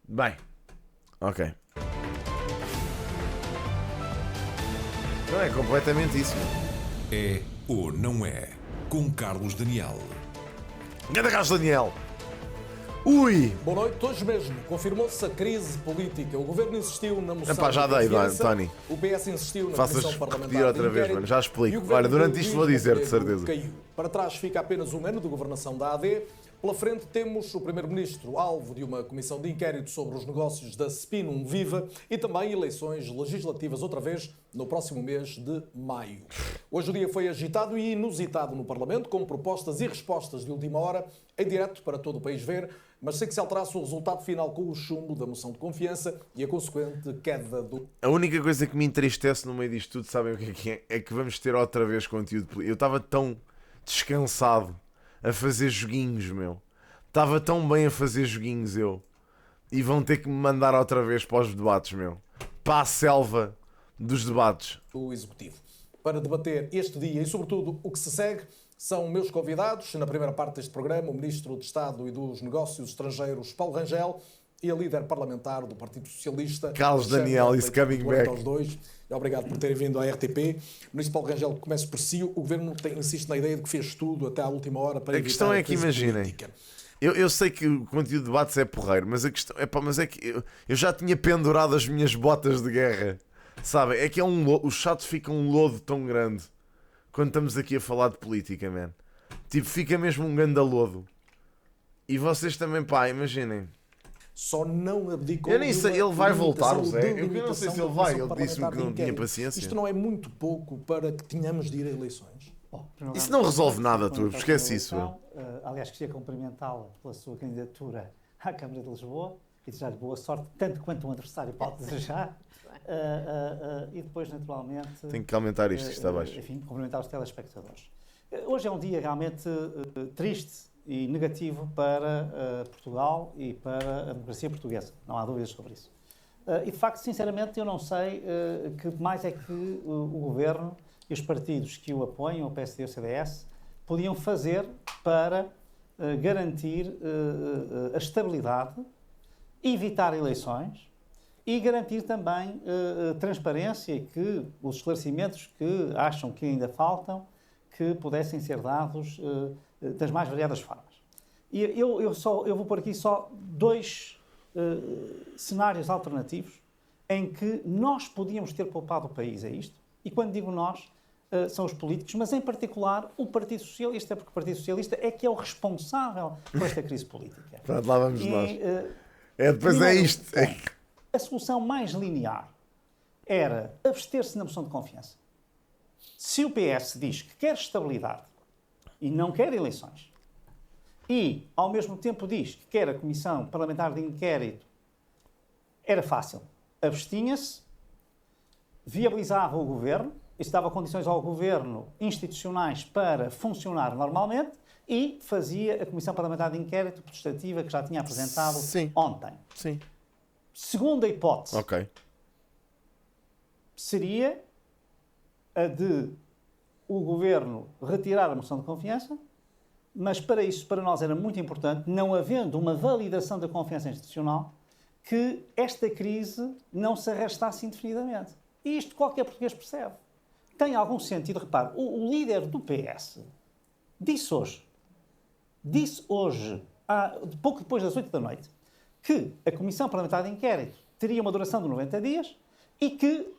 Bem, ok. Não é completamente isso. É ou não é? Com Carlos Daniel. Ganda Carlos Daniel. Ui! Boa noite. Hoje mesmo confirmou-se a crise política. O Governo insistiu na moção Epá, já de dei, confiança. Tony. O PS insistiu na Faças comissão parlamentar pedir outra de vez, inquérito. mano. Já explico. E o Governo Olha, durante de isto vou Luís dizer, de Montenegro certeza. caiu. Para trás fica apenas um ano de governação da AD. Pela frente temos o Primeiro-Ministro alvo de uma comissão de inquérito sobre os negócios da Spinum Viva e também eleições legislativas outra vez no próximo mês de maio. Hoje o dia foi agitado e inusitado no Parlamento, com propostas e respostas de última hora, em direto para todo o país ver, mas sem que se alterasse o resultado final com o chumbo da moção de confiança e a consequente queda do... A única coisa que me entristece no meio disto tudo, sabem o que é? É que vamos ter outra vez conteúdo político. Eu estava tão descansado a fazer joguinhos, meu. Estava tão bem a fazer joguinhos, eu. E vão ter que me mandar outra vez para os debates, meu. Para a selva dos debates. do Executivo. Para debater este dia e, sobretudo, o que se segue, são meus convidados, na primeira parte deste programa, o Ministro de Estado e dos Negócios Estrangeiros, Paulo Rangel, e a líder parlamentar do Partido Socialista, Carlos Daniel is coming back. Aos dois. Obrigado por terem vindo à RTP. Ministro Paulo Rangel, começo por si. O Governo insiste na ideia de que fez tudo até à última hora para A evitar questão é a que, crise imaginem, política. eu sei que o conteúdo de debates é porreiro, mas a questão é que eu já tinha pendurado as minhas botas de guerra. Sabem? É que é o chato fica um lodo tão grande quando estamos aqui a falar de política, man. Tipo, fica mesmo um gandalodo. E vocês também, pá, imaginem. Só não abdicou. Eu nem sei, de uma ele vai voltar, limitação, Zé. de Eu não sei se limitação ele da vai. comissão Ele disse-me que parlamentar não de tinha inquérito. paciência. Isto não é muito pouco para que tenhamos de ir a eleições? Bom, Isso não resolve nada, tu. Esquece isso. Aliás, queria cumprimentá-la pela sua candidatura à Câmara de Lisboa e desejar-lhe boa sorte, tanto quanto um adversário pode desejar. E depois, naturalmente... Tenho que aumentar isto, que está abaixo. Enfim, cumprimentar os telespectadores. Hoje é um dia realmente triste e negativo para Portugal e para a democracia portuguesa. Não há dúvidas sobre isso. E, de facto, sinceramente, eu não sei que mais é que o Governo e os partidos que o apoiam, o PSD e o CDS, podiam fazer para garantir a estabilidade, evitar eleições e garantir também transparência e que os esclarecimentos que acham que ainda faltam que pudessem ser dados das mais variadas formas. E eu vou pôr aqui só dois cenários alternativos em que nós podíamos ter poupado o país a isto, e quando digo nós, são os políticos, mas em particular o Partido Socialista, porque o Partido Socialista é que é o responsável por esta crise política. Pronto, lá vamos nós. Depois é isto. A solução mais linear era abster-se na moção de confiança. Se o PS diz que quer estabilidade e não quer eleições, e, ao mesmo tempo, diz que quer a Comissão Parlamentar de Inquérito, era fácil. Abstinha-se, viabilizava o Governo, isso dava condições ao Governo institucionais para funcionar normalmente e fazia a Comissão Parlamentar de Inquérito protestativa que já tinha apresentado ontem. Sim. Segunda hipótese seria a de o Governo retirar a moção de confiança, mas para isso, para nós, era muito importante, não havendo uma validação da confiança institucional, que esta crise não se arrastasse indefinidamente. E isto qualquer português percebe. Tem algum sentido. Repare, o líder do PS disse hoje, pouco depois das 8 da noite, que a Comissão Parlamentar de Inquérito teria uma duração de 90 dias e que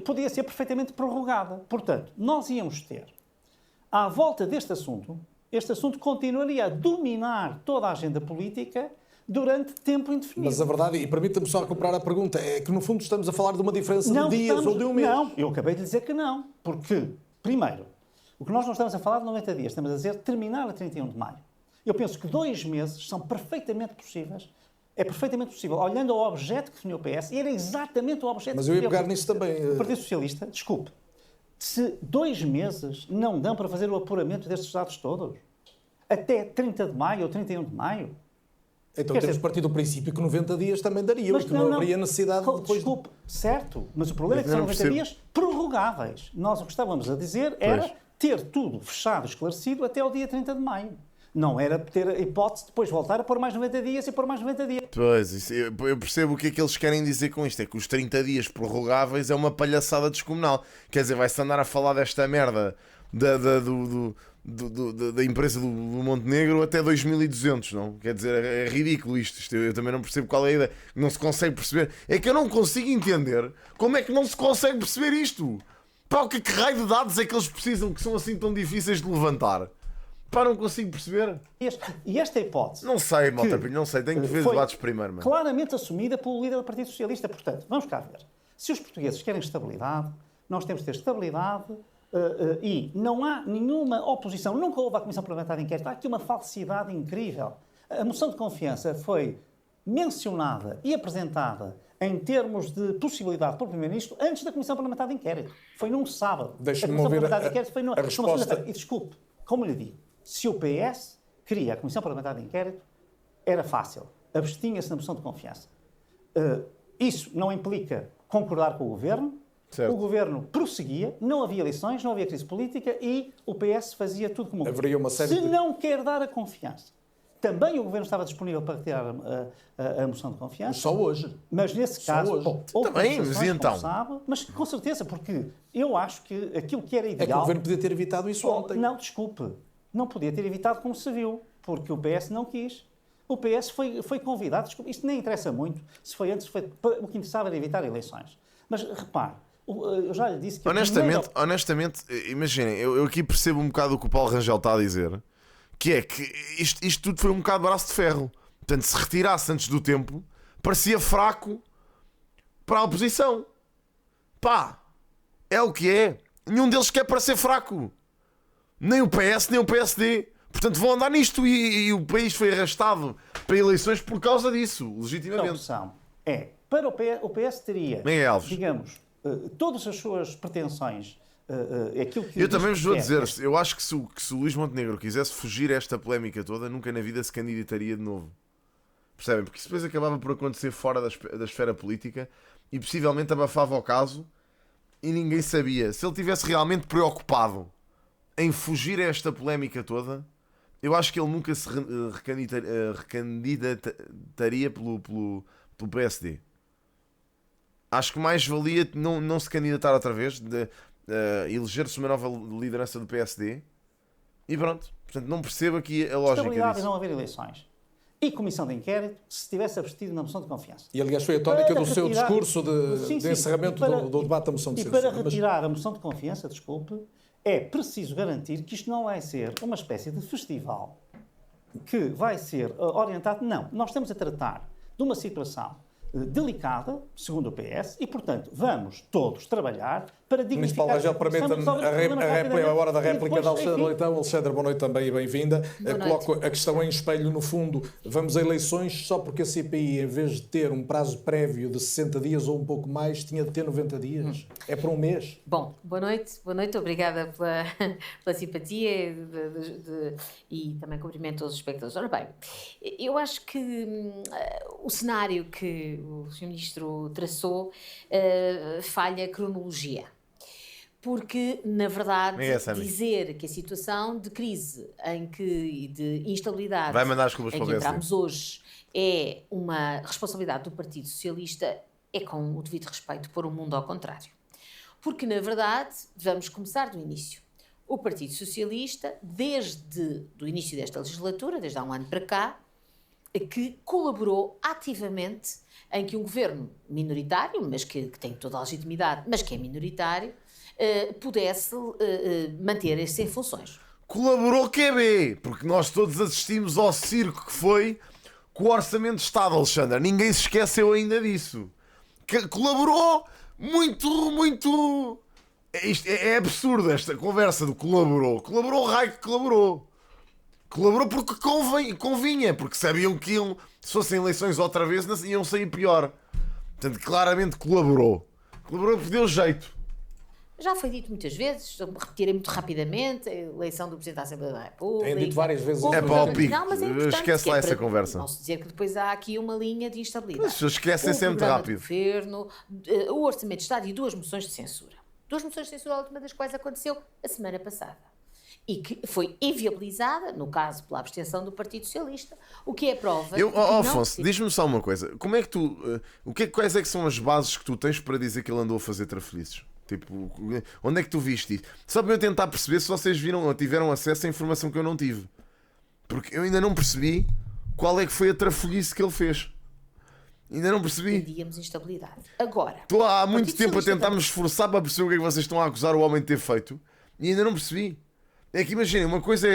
podia ser perfeitamente prorrogada. Portanto, nós íamos ter, à volta deste assunto, este assunto continuaria a dominar toda a agenda política durante tempo indefinido. Mas a verdade, e permita-me só recuperar a pergunta, é que no fundo estamos a falar de uma diferença de dias ou de um mês. Não, eu acabei de dizer que não. Porque, primeiro, o que nós não estamos a falar de 90 dias, estamos a dizer terminar a 31 de maio. Eu penso que 2 meses são perfeitamente possíveis. É perfeitamente possível. Olhando ao objeto que definiu o PS, e era exatamente o objeto Mas que eu ia definiu pegar nisso também. o Partido Socialista, desculpe, se 2 meses não dão para fazer o apuramento destes dados todos, até 30 de maio ou 31 de maio... Então temos de partir do princípio que 90 dias também daria, mas que não haveria necessidade de depois... Desculpe, certo, mas o problema é que são 90 dias prorrogáveis. Nós o que estávamos a dizer era ter tudo fechado, esclarecido, até ao dia 30 de maio. Não era ter a hipótese de depois voltar a pôr mais 90 dias e pôr mais 90 dias. Pois, eu percebo o que é que eles querem dizer com isto. É que os 30 dias prorrogáveis é uma palhaçada descomunal. Quer dizer, vai-se andar a falar desta merda da empresa do Montenegro até 2200, não? Quer dizer, é ridículo isto. Eu também não percebo qual é a ideia. Não se consegue perceber. É que eu não consigo entender como é que não se consegue perceber isto. Pá, o que raio de dados é que eles precisam que são assim tão difíceis de levantar? Pá, não consigo perceber. E esta hipótese... Não sei, Mota Pinho, não sei. Tenho que ver foi debates primeiro, mano. claramente assumida pelo líder do Partido Socialista. Portanto, vamos cá ver. Se os portugueses querem estabilidade, nós temos de ter estabilidade e não há nenhuma oposição. Nunca houve a Comissão Parlamentar de Inquérito. Há aqui uma falsidade incrível. A moção de confiança foi mencionada e apresentada em termos de possibilidade pelo Primeiro-Ministro antes da Comissão Parlamentar de Inquérito. Foi num sábado. Deixe-me a Comissão ouvir Parlamentar de Inquérito foi numa resposta. segunda-feira. E desculpe, como lhe digo, se o PS queria a Comissão Parlamentar de Inquérito, era fácil. Abstinha-se na moção de confiança. Isso não implica concordar com o Governo. Certo. O Governo prosseguia, não havia eleições, não havia crise política e o PS fazia tudo como Haveria uma série Se de... não quer dar a confiança, também o Governo estava disponível para retirar a moção de confiança. Só hoje. Mas nesse Só caso, hoje. bom, houve Também, mas conversações, então? como sabe, mas com certeza, porque eu acho que aquilo que era É que o ideal... Governo podia ter evitado isso ontem. Não, desculpe. Não podia ter evitado como se viu, porque o PS não quis. O PS foi convidado, desculpe, isto nem interessa muito, se foi antes, o que interessava era evitar eleições. Mas repare, eu já lhe disse que... Honestamente, imaginem, eu aqui percebo um bocado o que o Paulo Rangel está a dizer, que é que isto tudo foi um bocado de braço de ferro. Portanto, se retirasse antes do tempo, parecia fraco para a oposição. Pá, é o que é. Nenhum deles quer parecer fraco. Nem o PS, nem o PSD. Portanto, vão andar nisto e o país foi arrastado para eleições por causa disso, A legitimamente. opção é, para o PS teria, Miguel Alves. digamos, todas as suas pretensões, aquilo que... Eu também vos vou quer, dizer, eu acho que se o Luís Montenegro quisesse fugir a esta polémica toda, nunca na vida se candidataria de novo. Percebem? Porque isso depois acabava por acontecer fora da esfera política e possivelmente abafava o caso e ninguém sabia. Se ele tivesse realmente preocupado em fugir a esta polémica toda, eu acho que ele nunca se recandidataria pelo PSD. Acho que mais valia não se candidatar outra vez, eleger-se uma nova liderança do PSD e pronto. Portanto, não percebo aqui a lógica estabilidade e disso. não haver eleições. E comissão de inquérito, se tivesse abstido na moção de confiança. E aliás foi a tónica Para do seu retirar- discurso Sim, de encerramento do debate da moção de E censura. para retirar a moção de confiança, desculpe, é preciso garantir que isto não vai ser uma espécie de festival que vai ser orientado. Não, nós estamos a tratar de uma situação delicada, segundo o PS, e, portanto, vamos todos trabalhar para Ministro Paulo dignificar... Rangel, permita-me a hora da réplica de Alexandre Leitão. Alexandre, boa noite também e bem-vinda. Coloco a questão em espelho, no fundo, vamos a eleições só porque a CPI, em vez de ter um prazo prévio de 60 dias ou um pouco mais, tinha de ter 90 dias. É por um mês. Bom, boa noite, obrigada pela simpatia e também cumprimento todos os espectadores. Ora bem, eu acho que o cenário que o Sr. Ministro traçou falha a cronologia. Porque, na verdade, dizer que a situação de crise e de instabilidade Vai mandar as culpas em para o que PSD. entramos hoje é uma responsabilidade do Partido Socialista é, com o devido respeito, pôr o mundo ao contrário. Porque, na verdade, vamos começar do início. O Partido Socialista, desde o início desta legislatura, desde há um ano para cá, que colaborou ativamente em que um governo minoritário, mas que tem toda a legitimidade, mas que é minoritário, pudesse manter-se em funções. Colaborou QB, porque nós todos assistimos ao circo que foi com o Orçamento de Estado, Alexandre. Ninguém se esqueceu ainda disso. Colaborou muito... É absurdo esta conversa do colaborou. Colaborou o raio que colaborou. Colaborou porque convinha, porque sabiam que se fossem eleições outra vez, iam sair pior. Portanto, claramente colaborou. Colaborou porque deu jeito. Já foi dito muitas vezes, repetirei muito rapidamente, a eleição do Presidente da Assembleia da República. Tem dito várias vezes. É para o pico. Não, mas é importante, Esquece lá para essa conversa. não se dizer que depois há aqui uma linha de instabilidade. Mas as pessoas esquecem sempre programa rápido. do Governo, o Orçamento de Estado e 2 moções de censura. 2 moções de censura, a última das quais aconteceu a semana passada. e que foi inviabilizada, no caso pela abstenção do Partido Socialista, o que é prova... Afonso, diz-me só uma coisa. Como é que tu... quais é que são as bases que tu tens para dizer que ele andou a fazer trafolhices? Tipo, onde é que tu viste isso? Só para eu tentar perceber se vocês viram ou tiveram acesso à informação que eu não tive. Porque eu ainda não percebi qual é que foi a trafolhice que ele fez. Ainda não percebi. Tendíamos instabilidade. Agora... Estou há muito Partido tempo a Socialista tentar me esforçar para perceber o que é que vocês estão a acusar o homem de ter feito e ainda não percebi. É que imaginem, uma coisa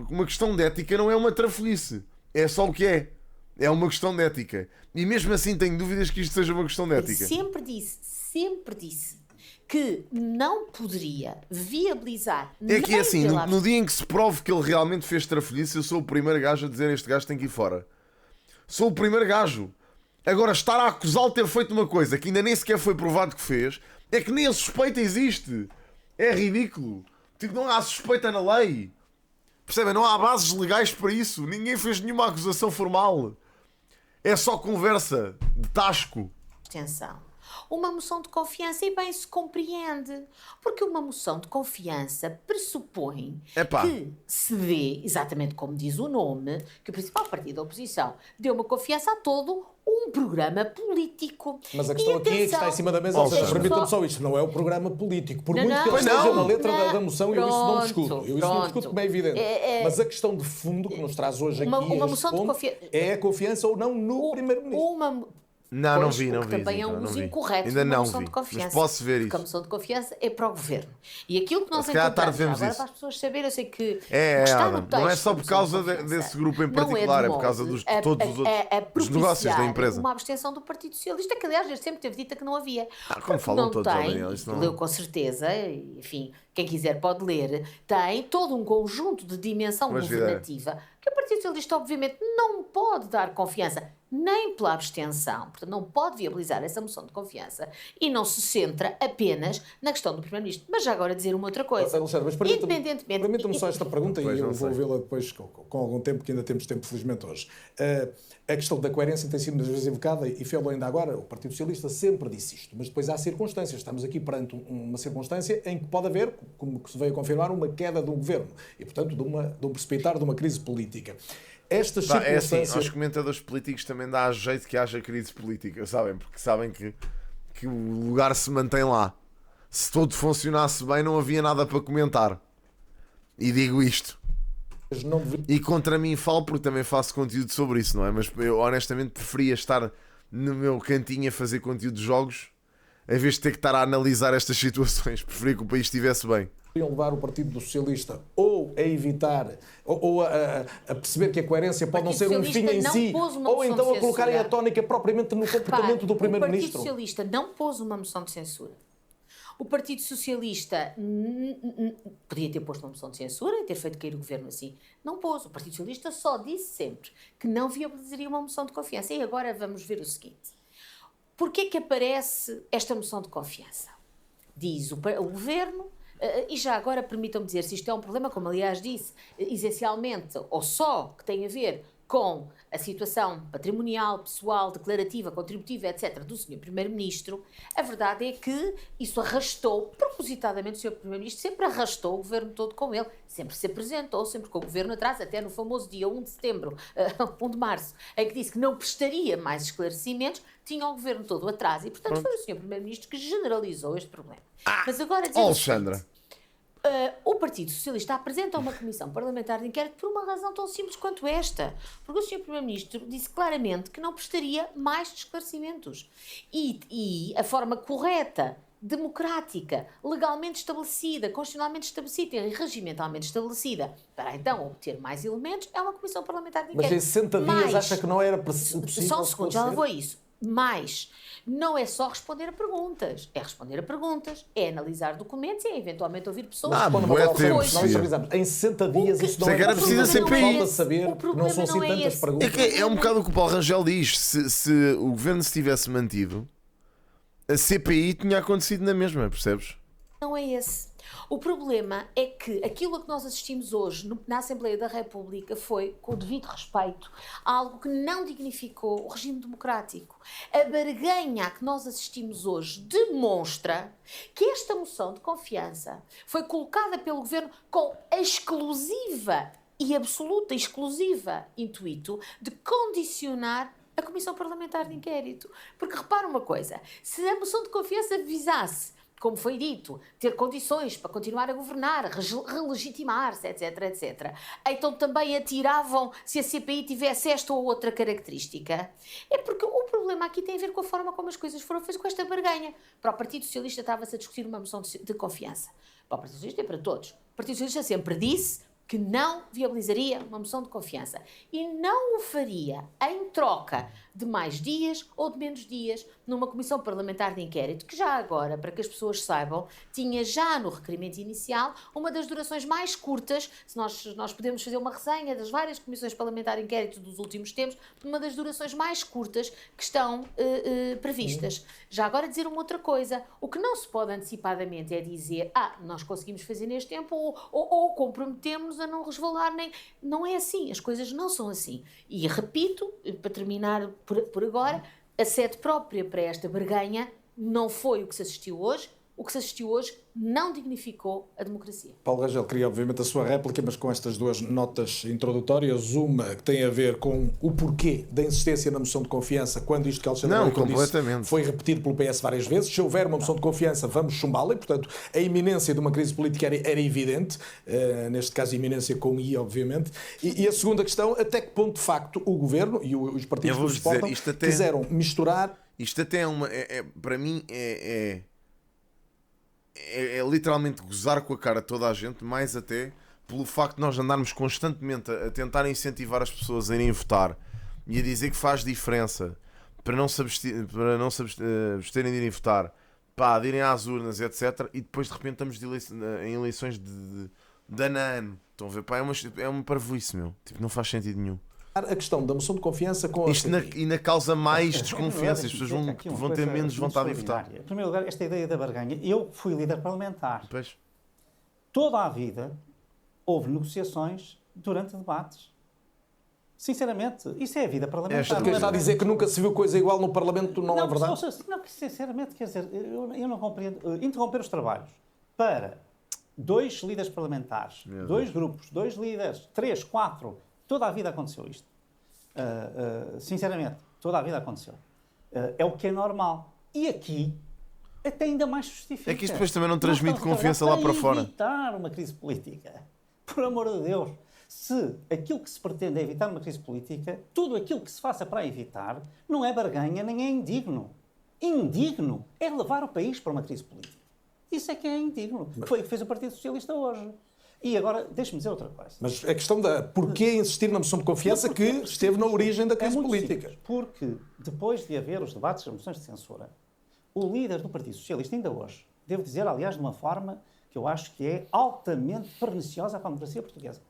uma questão de ética não é uma trafolhice. É só o que é. É uma questão de ética. E mesmo assim tenho dúvidas que isto seja uma questão de ética. Sempre disse que não poderia viabilizar... É que é nem assim, pela no dia em que se prove que ele realmente fez trafolhice, eu sou o primeiro gajo a dizer este gajo tem que ir fora. Sou o primeiro gajo. Agora, estar a acusá-lo de ter feito uma coisa que ainda nem sequer foi provado que fez, é que nem a suspeita existe. É ridículo. Tipo, não há suspeita na lei. Percebem? Não há bases legais para isso. Ninguém fez nenhuma acusação formal. É só conversa de tasco. Atenção. Uma moção de confiança, e bem se compreende, porque uma moção de confiança pressupõe que se dê, exatamente como diz o nome, que o principal partido da oposição deu uma confiança a todo um programa político. Mas a questão aqui é que está em cima da mesa, ou seja, permitam-me só isto, não é o programa político. Por muito que ele esteja na letra da moção, eu isso não discuto. Eu isso não discuto, como é evidente. Mas a questão de fundo que nos traz hoje aqui uma moção de confiança é a confiança ou não no Primeiro-Ministro. Não vi. Também é um uso incorreto ainda de uma não moção vi, de confiança. mas posso ver porque isso. a moção de confiança é para o Governo. E aquilo que nós Se calhar encontramos, vemos agora isso. para as pessoas saberem, eu sei que, É, o que está no Adam, texto não é só da por moção causa de confiança, desse grupo em não é particular, de é por causa modo de todos os outros, a dos negócios da propiciar empresa. uma abstenção do Partido Socialista, que aliás ele sempre teve dita que não havia. Como Porque falam não todos, tem, Daniel, isso não... leu com certeza, enfim, quem quiser pode ler, tem todo um conjunto de dimensão governativa que o Partido Socialista obviamente não pode dar confiança nem pela abstenção, portanto não pode viabilizar essa moção de confiança e não se centra apenas na questão do Primeiro-Ministro. Mas já agora dizer uma outra coisa. Alexandre, mas permita-me só esta pergunta e eu vou vê-la depois com algum tempo, que ainda temos tempo, felizmente, hoje. A questão da coerência tem sido muitas vezes evocada e fê-lo ainda agora. O Partido Socialista sempre disse isto, mas depois há circunstâncias. Estamos aqui perante uma circunstância em que pode haver, como se veio a confirmar, uma queda do governo e, portanto, de um precipitar de uma crise política. Estas circunstâncias... É assim, aos comentadores políticos também dá jeito que haja crise política, sabem? Porque sabem que o lugar se mantém lá. Se tudo funcionasse bem, não havia nada para comentar. E digo isto. E contra mim falo porque também faço conteúdo sobre isso, não é? Mas eu honestamente preferia estar no meu cantinho a fazer conteúdo de jogos em vez de ter que estar a analisar estas situações. Preferia que o país estivesse bem. Poderiam levar o Partido Socialista ou a evitar, ou a perceber que a coerência pode não ser um fim em si, ou então a colocarem a tónica propriamente no comportamento do Primeiro-Ministro. O Partido Socialista não pôs uma moção de censura. O Partido Socialista podia ter posto uma moção de censura e ter feito cair o governo assim. Não pôs. O Partido Socialista só disse sempre que não viabilizaria uma moção de confiança. E agora vamos ver o seguinte. Porquê que aparece esta moção de confiança? Diz o governo, e já agora permitam-me dizer se isto é um problema, como aliás disse, essencialmente, ou só que tem a ver com a situação patrimonial, pessoal, declarativa, contributiva, etc., do Sr. Primeiro-Ministro, a verdade é que isso arrastou, propositadamente, o Sr. Primeiro-Ministro sempre arrastou o governo todo com ele, sempre se apresentou, sempre com o governo atrás, até no famoso dia 1 de setembro, 1 de março, em que disse que não prestaria mais esclarecimentos, tinha o governo todo atrás e, portanto, foi o Sr. Primeiro-Ministro que generalizou este problema. Mas agora dizer Alexandra. o Partido Socialista apresenta uma comissão parlamentar de inquérito por uma razão tão simples quanto esta. Porque o Sr. Primeiro-Ministro disse claramente que não prestaria mais esclarecimentos. E a forma correta, democrática, legalmente estabelecida, constitucionalmente estabelecida e regimentalmente estabelecida para então obter mais elementos é uma comissão parlamentar de inquérito. Mas em 60 dias acha que não era possível? Só um segundo, já lá vou a isso. Mas não é só responder a perguntas. É responder a perguntas, é analisar documentos e é eventualmente ouvir pessoas. Em 60 dias isso não era preciso CPI. Falta saber, não são assim tantas perguntas. É um bocado o que o Paulo Rangel diz. Se o governo se tivesse mantido, a CPI tinha acontecido na mesma, percebes? Não é esse. O problema é que aquilo a que nós assistimos hoje na Assembleia da República foi, com o devido respeito, algo que não dignificou o regime democrático. A barganha a que nós assistimos hoje demonstra que esta moção de confiança foi colocada pelo Governo com a exclusiva e absoluta exclusiva intuito de condicionar a Comissão Parlamentar de Inquérito. Porque repara uma coisa, se a moção de confiança visasse, como foi dito, ter condições para continuar a governar, relegitimar-se, etc, etc, então também atiravam se a CPI tivesse esta ou outra característica. É porque o problema aqui tem a ver com a forma como as coisas foram feitas, com esta barganha. Para o Partido Socialista estava-se a discutir uma moção de confiança. Para o Partido Socialista e para todos. O Partido Socialista sempre disse que não viabilizaria uma moção de confiança e não o faria em troca de mais dias ou de menos dias numa comissão parlamentar de inquérito que já agora, para que as pessoas saibam, tinha já no requerimento inicial uma das durações mais curtas, se nós podemos fazer uma resenha das várias comissões parlamentares de inquérito dos últimos tempos, uma das durações mais curtas que estão previstas. Já agora dizer uma outra coisa, o que não se pode antecipadamente é dizer nós conseguimos fazer neste tempo ou comprometemos a não resvalar, nem... Não é assim, as coisas não são assim. E repito, para terminar por agora, a sede própria para esta barganha não foi o que se assistiu hoje. O que se assistiu hoje não dignificou a democracia. Paulo Rangel queria obviamente a sua réplica, mas com estas duas notas introdutórias, uma que tem a ver com o porquê da insistência na moção de confiança, quando isto que Alexandre Leitão disse foi repetido pelo PS várias vezes. Se houver uma moção de confiança, vamos chumbá-la, e portanto a iminência de uma crise política era evidente, neste caso iminência com I, obviamente. E a segunda questão, até que ponto de facto o Governo e os partidos que o suportam quiseram misturar... Isto até é uma... para mim é literalmente gozar com a cara de toda a gente, mais até pelo facto de nós andarmos constantemente a tentar incentivar as pessoas a irem votar e a dizer que faz diferença para não se absterem de irem votar, de irem às urnas, etc. E depois de repente estamos em eleições de ano a ano. Estão a ver? É uma parvoíce, meu. Tipo, não faz sentido nenhum. A questão da moção de confiança com isto ainda causa mais desconfiança, as pessoas vão ter menos vontade de votar. Em primeiro lugar, esta ideia da barganha, eu fui líder parlamentar. Pois. Toda a vida houve negociações durante debates. Sinceramente, isso é a vida parlamentar. Quem está a dizer que nunca se viu coisa igual no Parlamento não é verdade? Não, sinceramente, quer dizer, eu não compreendo. Interromper os trabalhos para 2 líderes parlamentares, 2 grupos, 2 líderes, 3, 4... Toda a vida aconteceu isto. Sinceramente, toda a vida aconteceu. É o que é normal. E aqui, até ainda mais justifica. É que isto depois também não transmite confiança lá para fora. Evitar uma crise política. Por amor de Deus. Se aquilo que se pretende é evitar uma crise política, tudo aquilo que se faça para evitar não é barganha nem é indigno. Indigno é levar o país para uma crise política. Isso é que é indigno. Foi o que fez o Partido Socialista hoje. E agora, deixe-me dizer outra coisa. Mas a questão da porquê insistir na moção de confiança que esteve na origem da crise política. Simples, porque depois de haver os debates das moções de censura, o líder do Partido Socialista, ainda hoje, devo dizer, aliás, de uma forma que eu acho que é altamente perniciosa para a democracia portuguesa.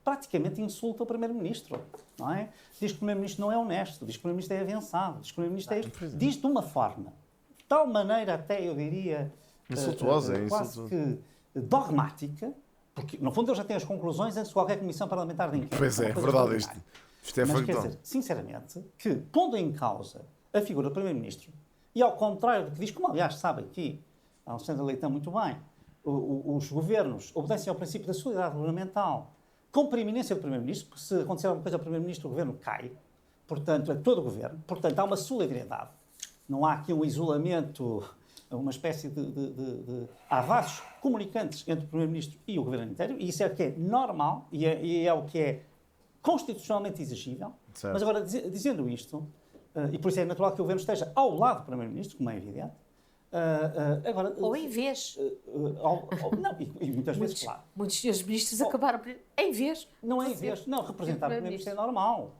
Praticamente insulta o Primeiro-Ministro, não é? Diz que o Primeiro-Ministro não é honesto, diz que o Primeiro-Ministro é avançado, diz que o Primeiro-Ministro é isto. Diz de uma forma, de tal maneira até, eu diria, insultuosa, quase que dogmática, porque, no fundo, ele já tem as conclusões antes de qualquer comissão parlamentar de inquérito. Pois é verdade isto. Isto é factual. Mas quer dizer, sinceramente, que pondo em causa a figura do Primeiro-Ministro, e ao contrário do que diz, como aliás sabe aqui, a Alexandre Leitão muito bem, os governos obedecem ao princípio da solidariedade governamental, com preeminência do Primeiro-Ministro, porque se acontecer alguma coisa ao Primeiro-Ministro, o governo cai, portanto, é todo o governo, portanto, há uma solidariedade. Não há aqui um isolamento, uma espécie de há vasos comunicantes entre o Primeiro-Ministro e o Governo inteiro, e isso é o que é normal e é o que é constitucionalmente exigível. Certo. Mas agora, dizendo isto, e por isso é natural que o Governo esteja ao lado do Primeiro-Ministro, como é evidente, agora, ou em vez. Não, e muitas vezes, claro. Muitos senhores ministros acabaram em vez. Não é em vez. Não, representar o Primeiro-Ministro é normal.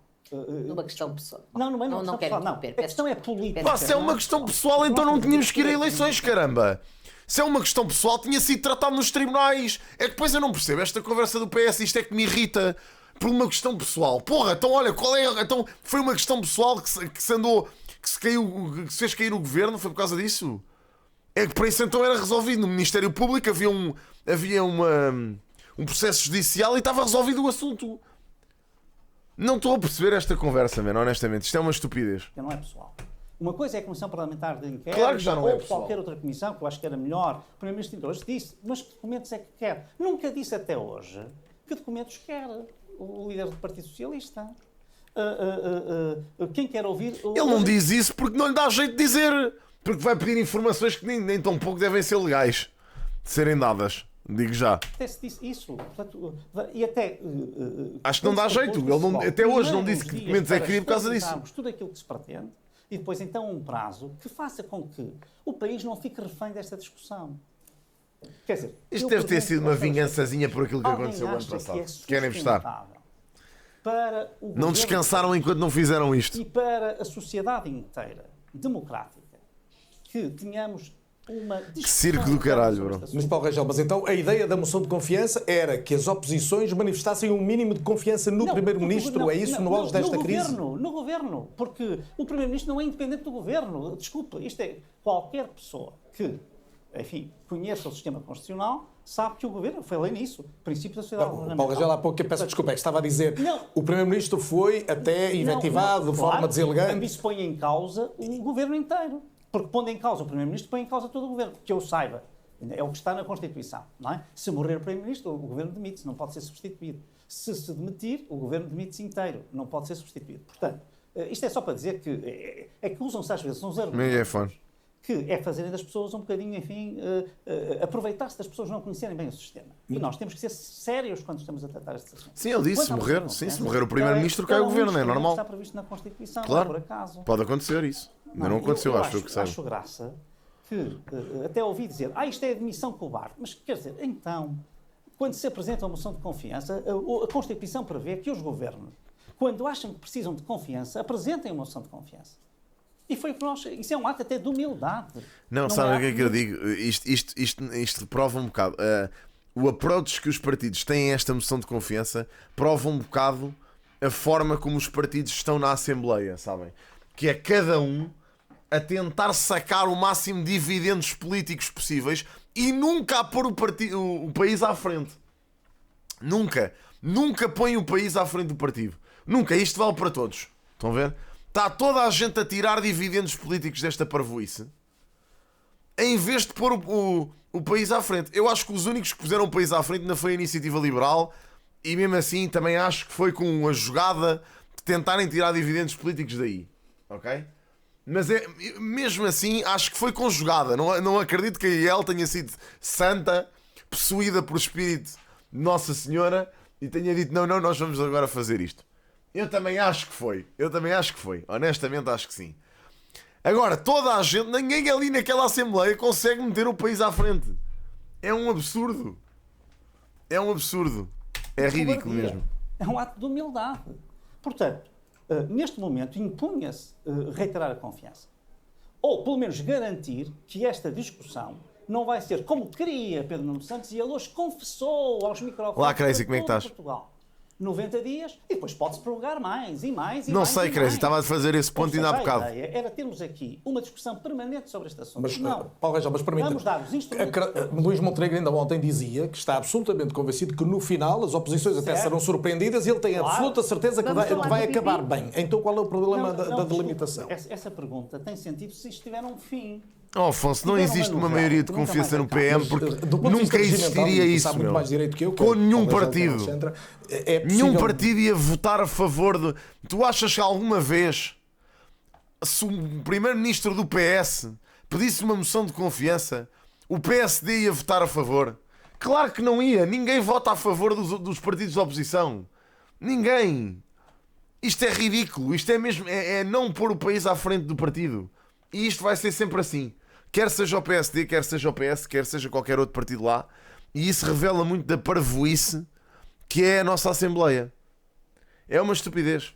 Numa questão pessoal. Não é uma questão pessoal. Não, a questão é política. Se é uma questão pessoal, então não tínhamos que ir a eleições, caramba. Se é uma questão pessoal, tinha sido tratado nos tribunais. É que depois eu não percebo esta conversa do PS, isto é que me irrita. Por uma questão pessoal. Porra, então olha, qual é? Então foi uma questão pessoal que se andou, que se fez cair o governo, foi por causa disso? É que para isso então era resolvido. No Ministério Público havia um processo judicial e estava resolvido o assunto. Não estou a perceber esta conversa, mano, honestamente. Isto é uma estupidez. Não é pessoal. Uma coisa é a Comissão Parlamentar de Inquérito, Claro que já não é ou pessoal. qualquer outra comissão, que eu acho que era melhor. O Primeiro-Ministro hoje disse, mas que documentos é que quer? Nunca disse até hoje que documentos quer o líder do Partido Socialista. Quem quer ouvir... Ele não diz isso porque não lhe dá jeito de dizer. Porque vai pedir informações que nem tão pouco devem ser legais de serem dadas. Digo já. Até se disse isso. Portanto, e até... Acho que não dá jeito. Ele não, até hoje não disse que documentos é que queria por causa disso. Tudo aquilo que se pretende e depois então um prazo que faça com que o país não fique refém desta discussão. Quer dizer, Isto deve ter sido uma vingançazinha por aquilo que alguém aconteceu o ano acha passado. que é Querem estar. sustentável para o Não governo descansaram enquanto não fizeram isto. e para a sociedade inteira democrática que tenhamos uma discussão circo do caralho, sobre bro. este assunto. Mas Paulo Rangel, mas então a ideia da moção de confiança era que as oposições manifestassem um mínimo de confiança no Não, Primeiro-Ministro, não, é isso, não, no auge desta no crise? No governo, porque o Primeiro-Ministro não é independente do governo. Desculpa, isto é qualquer pessoa que, enfim, conheça o sistema constitucional, sabe que o governo, foi além nisso, princípio da sociedade Não, governamental. Paulo Rangel, há pouco eu peço desculpa, é que estava a dizer Não. o Primeiro-Ministro foi até efetivado de forma deselegante. Isso põe em causa o governo inteiro. Porque pondo em causa o Primeiro-Ministro, põe em causa todo o governo. Que eu saiba. É o que está na Constituição, não é? Se morrer o Primeiro-Ministro, o governo demite-se, não pode ser substituído. Se se demitir, o governo demite-se inteiro, não pode ser substituído. Portanto, isto é só para dizer que é que usam-se às vezes uns argumentos que é fazerem das pessoas um bocadinho, enfim, aproveitar-se das pessoas não conhecerem bem o sistema. E nós temos que ser sérios quando estamos a tratar estes assuntos. Sim, ele disse, se morrer o Primeiro-Ministro, cai o governo, é normal. Está previsto na Constituição, Claro, não é por acaso. pode acontecer isso. Ainda não aconteceu, acho que sabe. Acho graça que até ouvi dizer, isto é admissão cobarde. Mas quer dizer, então, quando se apresenta uma moção de confiança, a Constituição prevê que os governos, quando acham que precisam de confiança, apresentem uma moção de confiança. E foi o que nós. Isso é um ato até de humildade. Não, sabe o que é que eu digo? Isto prova um bocado. O approach que os partidos têm a esta moção de confiança prova um bocado a forma como os partidos estão na Assembleia, sabem? Que é cada um a tentar sacar o máximo de dividendos políticos possíveis e nunca a pôr o país à frente. Nunca. Nunca põe o país à frente do partido. Nunca. Isto vale para todos. Estão a ver? Está toda a gente a tirar dividendos políticos desta parvoíce em vez de pôr o país à frente. Eu acho que os únicos que puseram o país à frente não foi a Iniciativa Liberal e mesmo assim também acho que foi com a jogada de tentarem tirar dividendos políticos daí. Ok? Mas mesmo assim acho que foi conjugada. Não acredito que a IEL tenha sido santa, possuída por espírito de Nossa Senhora e tenha dito não, nós vamos agora fazer isto. Eu também acho que foi. Honestamente acho que sim. Agora, toda a gente, ninguém ali naquela Assembleia consegue meter o país à frente. É um absurdo. É ridículo mesmo. É um ato de humildade. Portanto, neste momento impunha-se reiterar a confiança. Ou, pelo menos, garantir que esta discussão não vai ser como queria Pedro Nuno Santos e ele hoje confessou aos microfones Olá, Crazy, de como é que todo estás? Portugal. 90 dias e depois pode-se prorrogar mais e mais e Não mais. sei, Crazy, estava a fazer esse ponto ainda há bocado. A ideia era termos aqui uma discussão permanente sobre este assunto. Mas, não. Paulo Rangel, mas permita-me. Vamos dar os instrumentos. Luís Montenegro ainda ontem dizia que está absolutamente convencido que no final as oposições até serão surpreendidas e ele tem absoluta certeza que vai acabar bem. Então qual é o problema da delimitação? Essa pergunta tem sentido se isto tiver um fim. Oh, Afonso, não existe uma maioria de confiança no PM porque nunca existiria isso, meu. Com nenhum partido. Nenhum partido ia votar a favor de... Tu achas que alguma vez se o primeiro-ministro do PS pedisse uma moção de confiança, o PSD ia votar a favor? Claro que não ia. Ninguém vota a favor dos partidos de oposição. Ninguém. Isto é ridículo. Isto é mesmo... É não pôr o país à frente do partido. E isto vai ser sempre assim. Quer seja o PSD, quer seja o PS, quer seja qualquer outro partido lá. E isso revela muito da parvoíce que é a nossa Assembleia. É uma estupidez.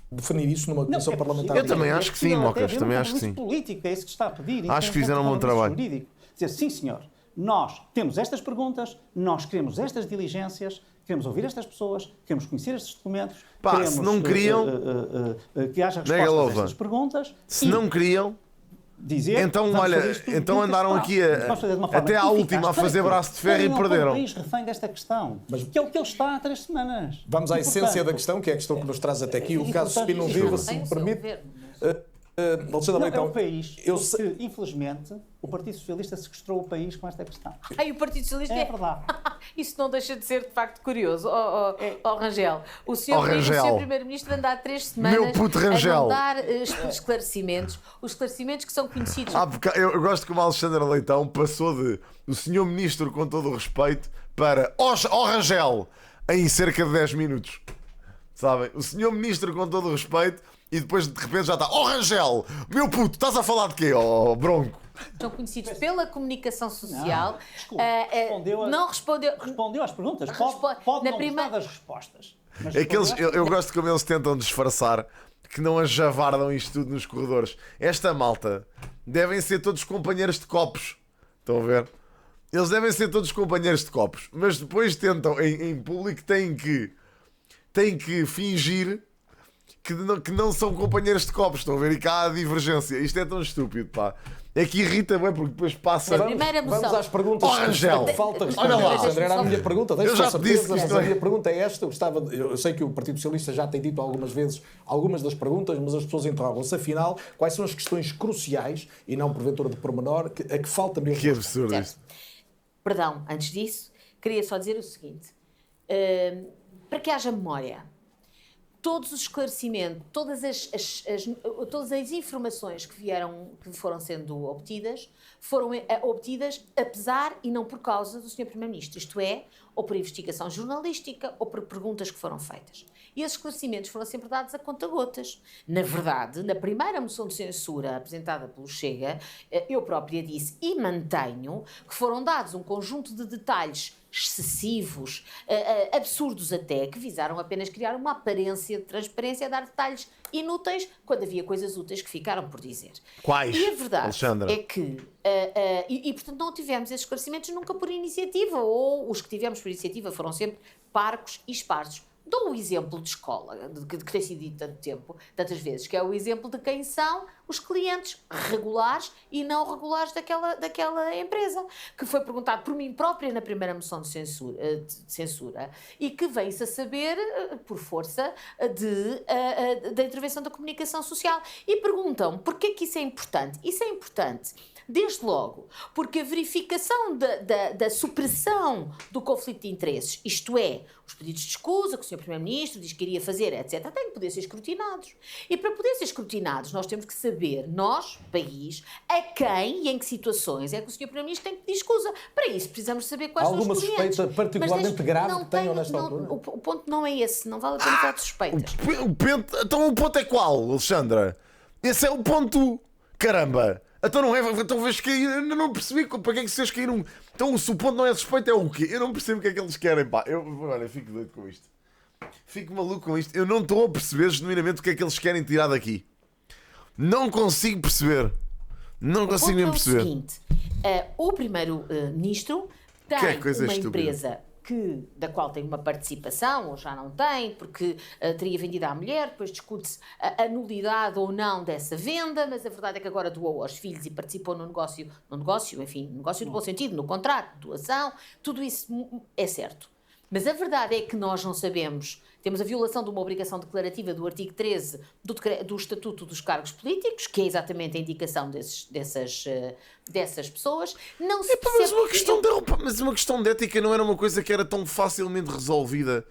Definir isso numa comissão parlamentar. Eu também acho que sim, Mocas. Também acho que sim. Político, é isso que está a pedir. Acho que fizeram um bom trabalho. Dizer, sim, senhor, nós temos estas perguntas, nós queremos estas diligências, queremos ouvir estas pessoas, queremos conhecer estes documentos. Pá, queremos, se não queriam... que haja respostas a estas perguntas. Se não queriam... dizer... Então, vamos olha, fazer isto tudo então nunca andaram se aqui faz. Vamos fazer de uma forma até à eficaz. última a Para fazer quê? braço de ferro e Para não pôr perderam. o país refém desta questão, que é o que ele está há 3 semanas. Vamos à E, essência portanto, da questão, que é a questão que nos traz até aqui, o e, caso portanto, Spin não isto Viva, não se Tem me o seu permite. governo. Alexandre Não, é Leitão, o país eu que, sei- infelizmente, o Partido Socialista sequestrou o país com esta questão. Ai, o Partido Socialista É verdade. Isso não deixa de ser, de facto, curioso. Rangel, o Ó, senhor Rangel. Primeiro-Ministro anda há 3 semanas Meu puto a Rangel. não dar esclarecimentos. Os esclarecimentos que são conhecidos. Eu gosto como o Alexandre Leitão passou de o senhor Ministro, com todo o respeito, para ó Rangel, em cerca de 10 minutos. Sabem? O senhor Ministro, com todo o respeito, e depois de repente já está: ó Rangel, meu puto, estás a falar de quê, ó Bronco? São conhecidos pela comunicação social. Desculpe, Não respondeu. Respondeu às perguntas. Responde- Pode na não primeira- gostar das respostas. Mas É que eles, respondeu às eu gosto como eles tentam disfarçar que não a javardam isto tudo nos corredores. Esta malta devem ser todos companheiros de copos. Estão a ver? Eles devem ser todos companheiros de copos, mas depois tentam, em público, têm que fingir que não são companheiros de copos. Estão a ver? E cá há divergência. Isto é tão estúpido, pá. É que irrita bem porque depois passa. Vamos- Primeira moção. Vamos às perguntas. Oh, Rangel. Falta Olha responder, lá. Alexandre. Era a minha pergunta. Eu já te disse que mas isto a é- minha pergunta é esta. Eu sei que o Partido Socialista já tem dito algumas vezes algumas das perguntas, mas as pessoas interrogam-se. Afinal, quais são as questões cruciais, e não porventura de pormenor, a que falta mesmo? Que absurdo Certo. isto. Perdão, antes disso, queria só dizer o seguinte: para que haja memória, todos os esclarecimentos, todas as informações que foram sendo obtidas, foram obtidas apesar e não por causa do Sr. Primeiro-Ministro. Isto é, ou por investigação jornalística ou por perguntas que foram feitas. E esses esclarecimentos foram sempre dados a conta-gotas. Na verdade, na primeira moção de censura apresentada pelo Chega, eu própria disse e mantenho que foram dados um conjunto de detalhes excessivos, absurdos até, que visaram apenas criar uma aparência de transparência, a dar detalhes inúteis, quando havia coisas úteis que ficaram por dizer. Quais, E a verdade Alexandra? é que, portanto, não tivemos esses esclarecimentos nunca por iniciativa, ou os que tivemos por iniciativa foram sempre parcos e esparsos. Dou o exemplo de escola, que tem sido dito tantas vezes, que é o exemplo de quem são os clientes regulares e não regulares daquela empresa, que foi perguntado por mim própria na primeira moção de censura e que veio-se a saber por força da intervenção da comunicação social. E perguntam porquê que isso é importante? Isso é importante desde logo, porque a verificação da supressão do conflito de interesses, isto é, os pedidos de escusa que o Sr. Primeiro-Ministro diz que iria fazer, etc., têm que poder ser escrutinados. E para poder ser escrutinados, nós temos que saber, nós, país, a quem e em que situações é que o Sr. Primeiro-Ministro tem que pedir escusa. Para isso, precisamos saber quais são os Alguma clientes. suspeita particularmente Mas grave não que tenham tenho- nesta não- altura? O ponto não é esse, não vale a pena falar de suspeitas. Então o ponto é qual, Alexandra? Esse é o ponto. Caramba! Então não é. Então vês que eu não percebi para que é que vocês caíram. Então se o ponto não é suspeito, é o quê? Eu não percebo o que é que eles querem, pá. Olha, fico doido com isto. Fico maluco com isto. Eu não estou a perceber genuinamente o que é que eles querem tirar daqui. Não consigo perceber. Não consigo nem O perceber. seguinte, o primeiro-ministro Que tem coisa uma estúpida. empresa da qual tem uma participação, ou já não tem, porque teria vendido à mulher, depois discute-se a nulidade ou não dessa venda, mas a verdade é que agora doou aos filhos e participou no negócio no bom sentido, no contrato, doação, tudo isso é certo. Mas a verdade é que nós não sabemos, temos a violação de uma obrigação declarativa do artigo 13 do Estatuto dos Cargos Políticos, que é exatamente a indicação dessas pessoas. Não se percebe... Mas uma questão de ética não era uma coisa que era tão facilmente resolvida.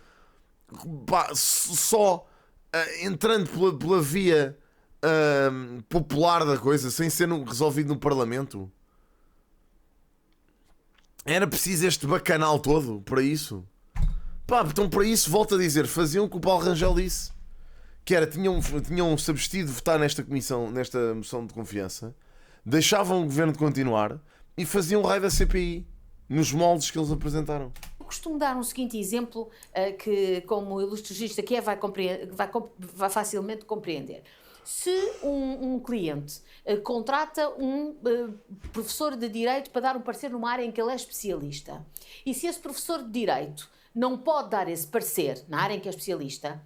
Pá, só entrando pela via popular da coisa, sem ser resolvido no Parlamento. Era preciso este bacanal todo para isso. Pá, então para isso, volto a dizer, faziam o que o Paulo Rangel disse, que era, tinham-se abstido de votar nesta moção de confiança, deixavam o governo de continuar e faziam o raio da CPI nos moldes que eles apresentaram. Eu costumo dar um seguinte exemplo que, como ilustre jurista que é, vai facilmente compreender. Se um cliente contrata um professor de Direito para dar um parecer numa área em que ele é especialista, e se esse professor de Direito não pode dar esse parecer na área em que é especialista,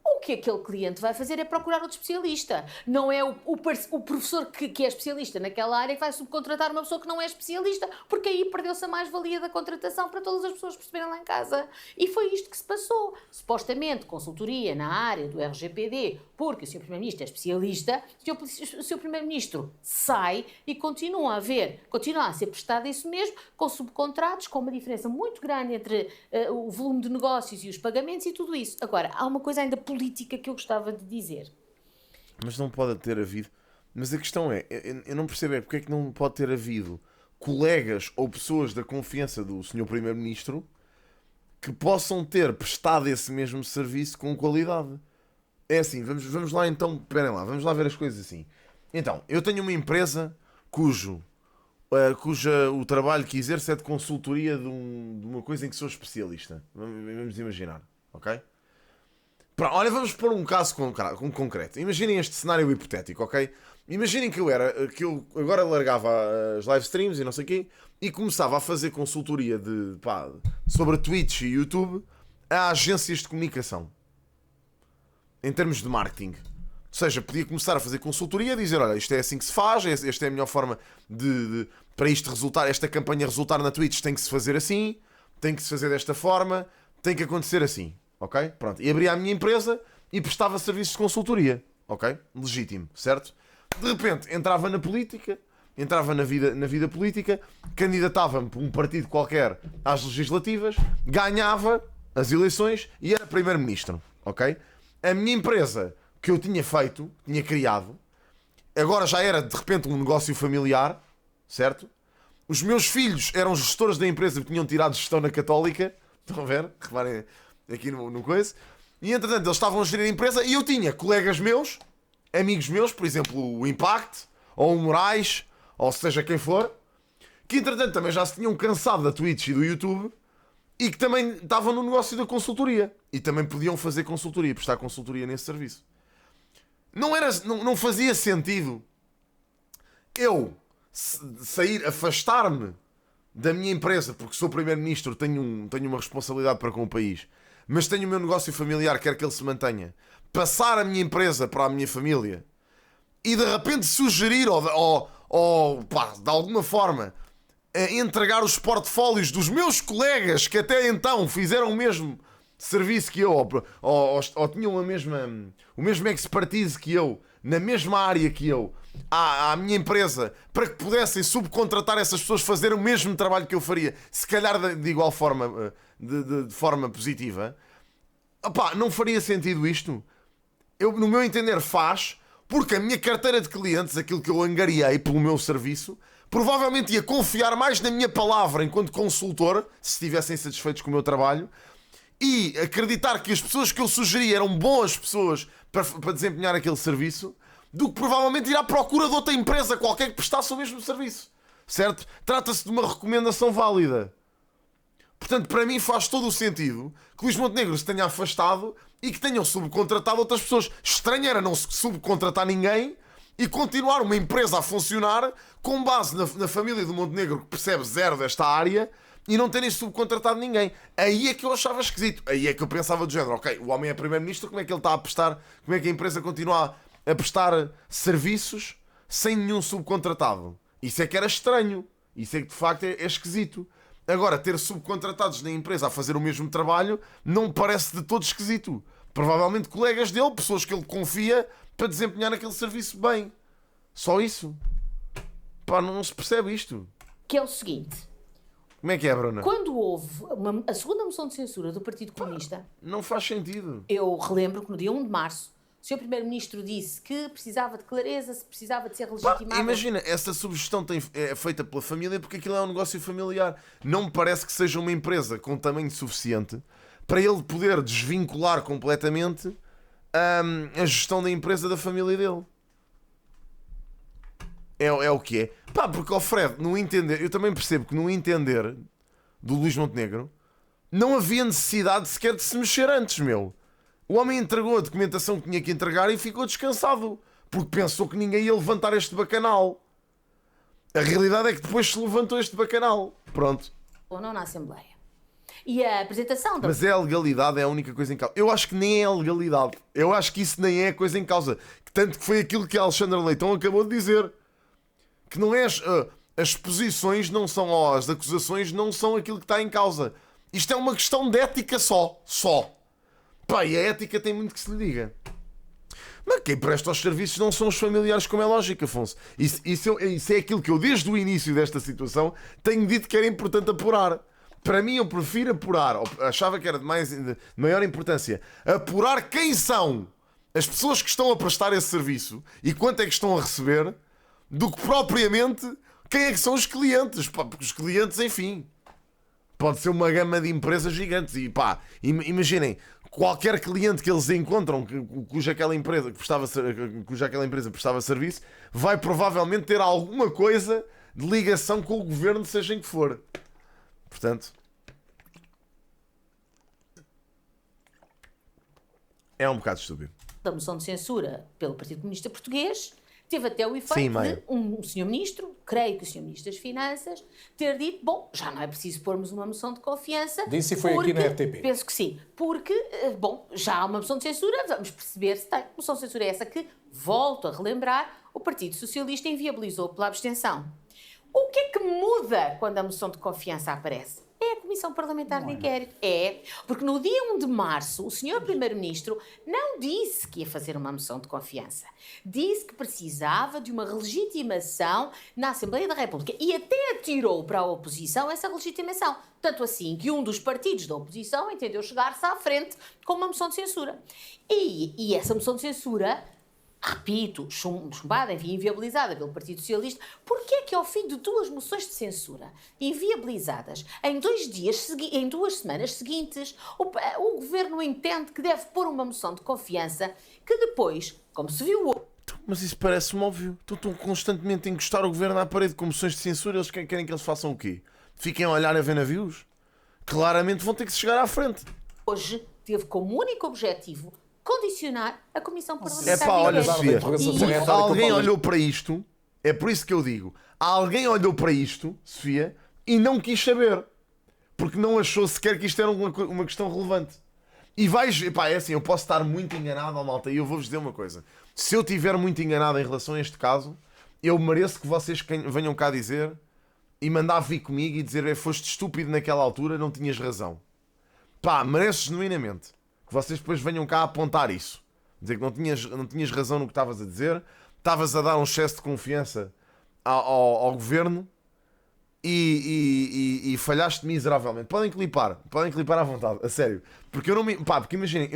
o que aquele cliente vai fazer é procurar outro especialista. Não é o professor que é especialista naquela área que vai subcontratar uma pessoa que não é especialista, porque aí perdeu-se a mais-valia da contratação para todas as pessoas perceberem lá em casa. E foi isto que se passou. Supostamente, consultoria na área do RGPD, porque o Sr. Primeiro-Ministro é especialista, o Sr. Primeiro-Ministro sai e continua a ser prestado isso mesmo, com subcontratos, com uma diferença muito grande entre o volume de negócios e os pagamentos e tudo isso. Agora, há uma coisa ainda política que eu gostava de dizer. Mas não pode ter havido. Mas a questão é, eu não percebo porque é que não pode ter havido colegas ou pessoas da confiança do Sr. Primeiro-Ministro que possam ter prestado esse mesmo serviço com qualidade. É assim, vamos lá então, esperem lá, vamos lá ver as coisas assim. Então, eu tenho uma empresa cuja o trabalho que exerce é de consultoria de uma coisa em que sou especialista. Vamos imaginar, ok? Olha, vamos pôr um caso concreto. Imaginem este cenário hipotético, ok? Imaginem que eu agora largava as live streams e não sei o quê e começava a fazer consultoria sobre Twitch e YouTube a agências de comunicação. Em termos de marketing. Ou seja, podia começar a fazer consultoria, dizer, olha, isto é assim que se faz, esta é a melhor forma para isto resultar, esta campanha resultar na Twitch tem que se fazer assim, tem que se fazer desta forma, tem que acontecer assim. Ok? Pronto. E abria a minha empresa e prestava serviços de consultoria. Ok? Legítimo, certo? De repente, entrava na política, entrava na vida política, candidatava-me por um partido qualquer às legislativas, ganhava as eleições e era primeiro-ministro. Ok? A minha empresa que eu tinha feito, tinha criado, agora já era de repente um negócio familiar, certo? Os meus filhos eram gestores da empresa que tinham tirado gestão na Católica. Estão a ver? Reparem aqui no coisa. E entretanto eles estavam a gerir a empresa e eu tinha colegas meus, amigos meus, por exemplo o Impact, ou o Moraes, ou seja quem for, que entretanto também já se tinham cansado da Twitch e do YouTube e que também estavam no negócio da consultoria e também podiam fazer consultoria, prestar consultoria nesse serviço. Não fazia sentido eu sair, afastar-me da minha empresa, porque sou primeiro-ministro, tenho uma responsabilidade para com o país, mas tenho o meu negócio familiar, quero que ele se mantenha, passar a minha empresa para a minha família e de repente sugerir ou de alguma forma entregar os portfólios dos meus colegas que até então fizeram o mesmo serviço que eu ou tinham o mesmo expertise que eu na mesma área que eu à minha empresa para que pudessem subcontratar essas pessoas fazerem o mesmo trabalho que eu faria, se calhar de igual forma, de forma positiva. Não faria sentido isto? No meu entender faz, porque a minha carteira de clientes, aquilo que eu angariei pelo meu serviço, provavelmente ia confiar mais na minha palavra enquanto consultor, se estivessem satisfeitos com o meu trabalho, e acreditar que as pessoas que eu sugeri eram boas pessoas para desempenhar aquele serviço, do que provavelmente ir à procura de outra empresa qualquer que prestasse o mesmo serviço. Certo? Trata-se de uma recomendação válida. Portanto, para mim faz todo o sentido que Luís Montenegro se tenha afastado e que tenham subcontratado outras pessoas. Estranho era não subcontratar ninguém e continuar uma empresa a funcionar com base na família do Montenegro, que percebe zero desta área, e não terem subcontratado ninguém. Aí é que eu achava esquisito. Aí é que eu pensava do género, ok, o homem é primeiro-ministro, como é que ele está a prestar, como é que a empresa continua a prestar serviços sem nenhum subcontratado? Isso é que era estranho. Isso é que de facto é esquisito. Agora, ter subcontratados na empresa a fazer o mesmo trabalho não me parece de todo esquisito. Provavelmente colegas dele, pessoas que ele confia para desempenhar aquele serviço bem. Só isso. Não se percebe isto. Que é o seguinte. Como é que é, Bruna? Quando houve a segunda moção de censura do Partido Comunista... Não faz sentido. Eu relembro que no dia 1 de março o Sr. Primeiro-Ministro disse que precisava de clareza, se precisava de ser legitimado... Imagina, essa sugestão é feita pela família porque aquilo é um negócio familiar. Não me parece que seja uma empresa com tamanho suficiente para ele poder desvincular completamente a gestão da empresa da família dele. É o que é. Porque o Fred, no entender, eu também percebo que no entender do Luís Montenegro não havia necessidade sequer de se mexer antes, meu. O homem entregou a documentação que tinha que entregar e ficou descansado, porque pensou que ninguém ia levantar este bacanal. A realidade é que depois se levantou este bacanal. Pronto. Ou não na Assembleia. E a apresentação da... Mas é a legalidade, é a única coisa em causa. Eu acho que nem é a legalidade. Eu acho que isso nem é a coisa em causa. Tanto que foi aquilo que a Alexandra Leitão acabou de dizer. Que não é as posições não são, ou as acusações não são aquilo que está em causa. Isto é uma questão de ética só. Pá, e a ética tem muito que se lhe diga. Mas quem presta os serviços não são os familiares, como é lógico, Afonso. Isso é aquilo que eu, desde o início desta situação, tenho dito que era importante apurar. Para mim, eu prefiro apurar, ou achava que era de maior importância, apurar quem são as pessoas que estão a prestar esse serviço e quanto é que estão a receber, do que propriamente quem é que são os clientes. Pá, porque os clientes, enfim, pode ser uma gama de empresas gigantes. E pá, imaginem, qualquer cliente que eles encontram cuja aquela empresa prestava serviço, vai provavelmente ter alguma coisa de ligação com o governo, seja em que for. Portanto, é um bocado estúpido. Da moção de censura pelo Partido Comunista Português teve até o efeito de um senhor ministro, creio que o senhor ministro das Finanças, ter dito, bom, já não é preciso pormos uma moção de confiança. Disse e foi aqui na RTP. Penso que sim, porque, bom, já há uma moção de censura, vamos perceber se tem. Moção de censura é essa que, volto a relembrar, o Partido Socialista inviabilizou pela abstenção. O que é que muda quando a moção de confiança aparece? É a Comissão Parlamentar de Inquérito. É, porque no dia 1 de março, o senhor Primeiro-Ministro não disse que ia fazer uma moção de confiança. Disse que precisava de uma legitimação na Assembleia da República e até atirou para a oposição essa legitimação. Tanto assim que um dos partidos da oposição entendeu chegar-se à frente com uma moção de censura. E essa moção de censura, repito, chumbada, enfim, inviabilizada pelo Partido Socialista, porque é que ao fim de 2 moções de censura inviabilizadas em 2 semanas seguintes, o Governo entende que deve pôr uma moção de confiança que depois, como se viu... Mas isso parece-me óbvio. Estão constantemente a encostar o Governo à parede com moções de censura. Eles querem que eles façam o quê? Fiquem a olhar a ver navios? Claramente vão ter que se chegar à frente. Hoje teve como único objetivo condicionar a Comissão Parlamentar. É pá, olha, Sofia, E- alguém olhou para isto, é por isso que eu digo, alguém olhou para isto, Sofia, e não quis saber, porque não achou sequer que isto era uma questão relevante. E vais, pá, é assim, eu posso estar muito enganado, ó, malta, e eu vou-vos dizer uma coisa, se eu estiver muito enganado em relação a este caso, eu mereço que vocês venham cá dizer e mandar vir comigo e dizer, foste estúpido naquela altura, não tinhas razão. Pá, mereço genuinamente que vocês depois venham cá apontar isso. Dizer que não tinhas razão no que estavas a dizer, estavas a dar um excesso de confiança ao governo e falhaste miseravelmente. Podem clipar à vontade, a sério. Porque eu não me. Pá, porque imaginem,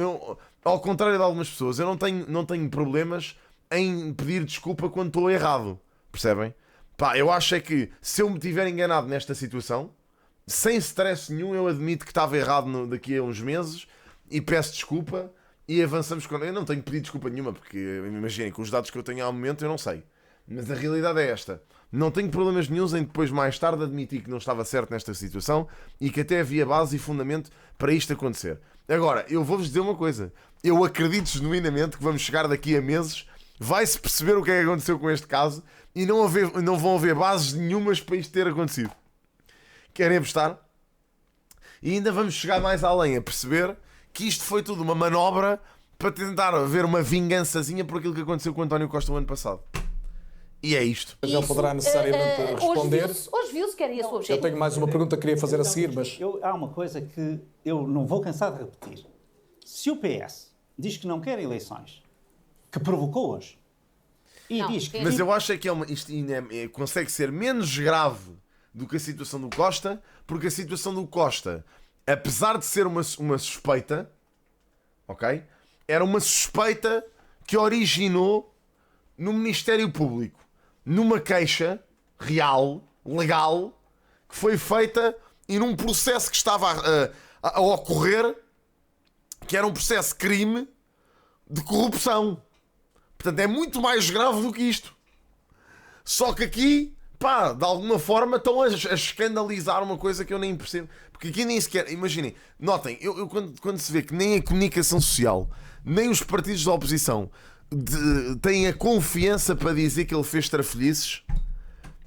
ao contrário de algumas pessoas, eu não tenho problemas em pedir desculpa quando estou errado. Percebem? Pá, eu acho é que se eu me tiver enganado nesta situação, sem stress nenhum, eu admito que estava errado daqui a uns meses e peço desculpa e avançamos com... Eu não tenho pedido desculpa nenhuma, porque imaginem, com os dados que eu tenho ao momento eu não sei. Mas a realidade é esta. Não tenho problemas nenhuns em depois mais tarde admitir que não estava certo nesta situação e que até havia base e fundamento para isto acontecer. Agora, eu vou-vos dizer uma coisa. Eu acredito genuinamente que vamos chegar daqui a meses, vai-se perceber o que é que aconteceu com este caso e não vão haver bases nenhumas para isto ter acontecido. Querem apostar? E ainda vamos chegar mais além a perceber que isto foi tudo uma manobra para tentar haver uma vingançazinha por aquilo que aconteceu com o António Costa o ano passado. E é isto. Mas ele poderá necessariamente responder. Hoje viu-se que era esse o Eu objetivo. tenho mais uma pergunta que queria fazer a seguir, mas... Há uma coisa que eu não vou cansar de repetir. Se o PS diz que não quer eleições, que provocou-as, e Não, diz que... Mas eu acho é que isto ainda consegue ser menos grave do que a situação do Costa, porque a situação do Costa, apesar de ser uma suspeita, ok? Era uma suspeita que originou no Ministério Público, numa queixa real, legal, que foi feita e num processo que estava a ocorrer, que era um processo de crime de corrupção. Portanto, é muito mais grave do que isto. Só que aqui, pá, de alguma forma estão a escandalizar uma coisa que eu nem percebo. Porque aqui nem sequer, imaginem, notem, eu quando se vê que nem a comunicação social, nem os partidos da oposição têm a confiança para dizer que ele fez trafolhices,